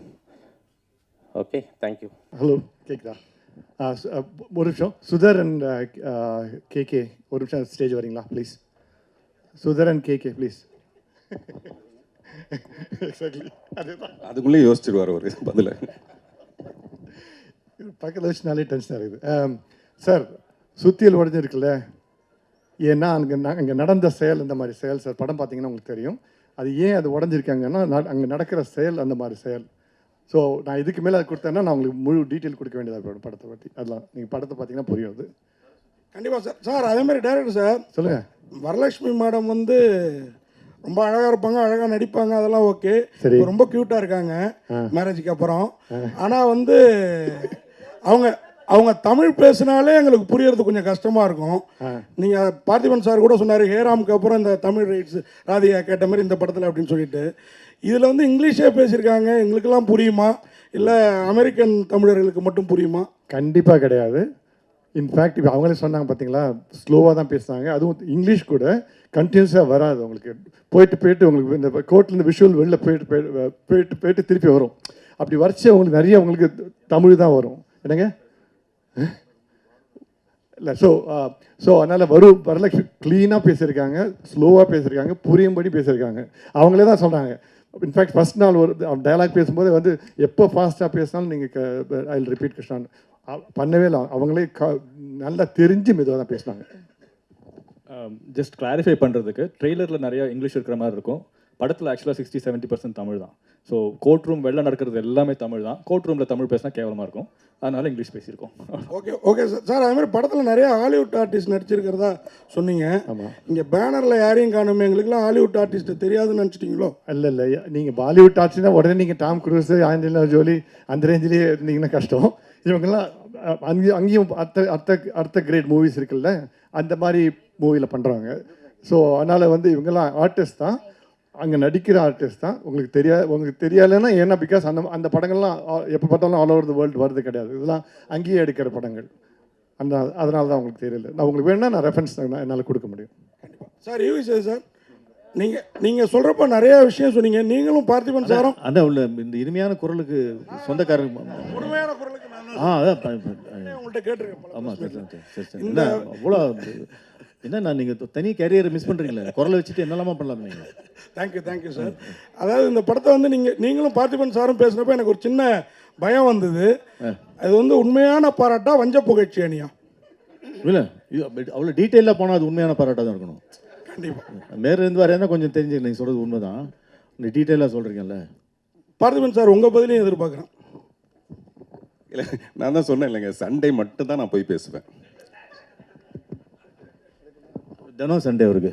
Okay, thank you. Hello, கேட்குதா? ஒரு நிமிஷம், சுதர் அண்ட் கேகே ஒரு நிமிஷம் ஸ்டேஜ் வரீங்களா please? Sudhar and KK please. Exactly அதேதான். அதுக்குள்ளே யோசிச்சிருவார் ஒரு பதில். பக்கத்தில் வச்சுனாலே டென்ஷனாக இருக்குது. சார், சுத்தியல் உடஞ்சிருக்குல்ல, ஏன்னா அங்கே நடந்த செயல் இந்த மாதிரி செயல் சார். படம் பார்த்தீங்கன்னா உங்களுக்கு தெரியும். அது ஏன் அது உடஞ்சிருக்காங்கன்னா அங்கே நடக்கிற செயல் அந்த மாதிரி செயல். ஸோ நான் இதுக்கு மேலே அது கொடுத்தேன்னா நான் உங்களுக்கு முழு டீட்டெயில் கொடுக்க வேண்டியதாக போய்டும் படத்தை பற்றி. அதெல்லாம் நீங்கள் படத்தை பார்த்தீங்கன்னா புரியும் அது. கண்டிப்பாக சார். சார் அதே மாதிரி டைரக்டர் சார் சொல்லுங்கள். வரலட்சுமி மேடம் வந்து ரொம்ப அழகாக இருப்பாங்க, அழகாக நடிப்பாங்க, அதெல்லாம் ஓகே. சரி, ரொம்ப க்யூட்டாக இருக்காங்க மேரேஜுக்கு அப்புறம். ஆனால் வந்து அவங்க அவங்க தமிழ் பேசினாலே எங்களுக்கு புரியறது கொஞ்சம் கஷ்டமாக இருக்கும். நீங்கள் பார்த்திபன் சார் கூட சொன்னார் ஹேராமுக்கு அப்புறம் இந்த தமிழ் ரைட்ஸ் ராதிகா கேட்ட மாதிரி இந்த படத்தில் அப்படின்னு சொல்லிட்டு. இதில் வந்து இங்கிலீஷே பேசியிருக்காங்க, எங்களுக்கெல்லாம் புரியுமா இல்லை அமெரிக்கன் தமிழர்களுக்கு மட்டும் புரியுமா? கண்டிப்பாக கிடையாது. இன்ஃபேக்ட் இப்போ அவங்களே சொன்னாங்க பார்த்தீங்களா, ஸ்லோவாக தான் பேசுனாங்க. அதுவும் இங்கிலீஷ் கூட கண்டினியூஸாக வராது உங்களுக்கு. போயிட்டு உங்களுக்கு இந்த கோர்ட்லேருந்து விஷுவல் வெளில போயிட்டு திருப்பி வரும். அப்படி வரைச்சி உங்களுக்கு நிறைய உங்களுக்கு தமிழ் தான் வரும். என்னங்க இல்லை ஸோ அதனால் வரலட்சுமி க்ளீனாக பேசியிருக்காங்க, ஸ்லோவாக பேசியிருக்காங்க, புரியும்படி பேசியிருக்காங்க. அவங்களே தான் சொல்கிறாங்க. இன்ஃபேக்ட் ஃபஸ்ட் நாள் ஒரு டயலாக் பேசும்போது வந்து எப்போ ஃபாஸ்ட்டாக பேசினாலும் நீங்கள் ஐ வில் ரிப்பீட் கிருஷ்ணான்னு பண்ணவே இல்லை. அவங்களே நல்லா தெரிஞ்சு மெதுவாக தான் பேசினாங்க. ஜஸ்ட் கிளாரிஃபை பண்ணுறதுக்கு, ட்ரெய்லரில் நிறைய இங்கிலீஷ் இருக்கிற மாதிரி இருக்கும். படத்தில் ஆக்சுவலாக 60-70% தமிழ் தான். ஸோ கோர்ட் ரூம் வெளில நடக்கிறது எல்லாமே தமிழ் தான். கோர்ட் ரூமில் தமிழ் பேசினா கேவலமாக இருக்கும், அதனால இங்கிலீஷ் பேசியிருக்கோம். Okay sir. அது மாதிரி படத்தில் நிறைய ஹாலிவுட் ஆர்டிஸ்ட் நடிச்சிருக்கிறதா சொன்னீங்க. இங்கே பேனரில் யாரையும் காணுமே, எங்களுக்குலாம் ஹாலிவுட் ஆர்டிஸ்ட் தெரியாதுன்னு நினச்சிட்டிங்களோ? இல்லை நீங்கள் பாலிவுட் ஆர்டிஸ்ட்னா உடனே நீங்கள் டாம் குரூஸ், ஆஞ்சலினா ஜோலி அந்த ரேஞ்சிலேயே இருந்தீங்கன்னா கஷ்டம். இவங்கெல்லாம் அங்கேயும் அடுத்த கிரேட் மூவிஸ் இருக்குல்ல, அந்த மாதிரி மூவியில் பண்ணுறாங்க. ஸோ அதனால் வந்து இவங்கெல்லாம் ஆர்டிஸ்ட் தான், அங்கே நடிக்கிற ஆர்டிஸ்ட் தான். உங்களுக்கு தெரியலைன்னா ஏன்னா பிகாஸ் அந்த படங்கள்லாம் எப்போ பார்த்தாலும் ஆல் ஓவர் த வேர்ல்டு வருது கிடையாது. இதெல்லாம் அங்கேயே எடுக்கிற படங்கள். அதனால தான் உங்களுக்கு தெரியல. நான் உங்களுக்கு வேணும்னா நான் ரெஃபரன்ஸ் என்னால் கொடுக்க முடியும். சார் யூவி சார், நீங்கள் சொல்கிறப்ப நிறைய விஷயம் சொன்னீங்க. நீங்களும் பார்த்திபன் சாரும் அதான் உள்ள இந்த இனிமையான குரலுக்கு சொந்தக்காரர். உண்மையான குரலுக்கு உங்கள்கிட்ட கேட்டிருக்கேன். ஆமாம் சரி இல்லை அவ்வளோ என்ன நீங்கள் தனி கேரியரை மிஸ் பண்ணுறீங்களே, குரலை வச்சுட்டு என்னெல்லாமா பண்ணலாம் நீங்கள். Thank you sir. அதாவது இந்த படத்தை வந்து நீங்களும் பார்த்திபன் சாரும் பேசுனப்போ எனக்கு ஒரு சின்ன பயம் வந்தது. அது வந்து உண்மையான பாராட்டா வஞ்ச புகழ்ச்சி அணியா? இல்லை அவ்வளோ டீட்டெயிலாக போனால் அது உண்மையான பாராட்டாக தான் இருக்கணும். கண்டிப்பாக மேலேருந்து வரையா கொஞ்சம் தெரிஞ்சுக்க. நீங்கள் சொல்கிறது உண்மை தான், இந்த டீட்டெயிலாக சொல்கிறீங்கல்ல. பார்த்திபன் சார் உங்கள் பதிலையும் எதிர்பார்க்குறேன். இல்லை நான் தான் சொன்னேன் இல்லைங்க, சண்டே மட்டும் தான் நான் போய் பேசுவேன். தினம் சண்டே அவருக்கு.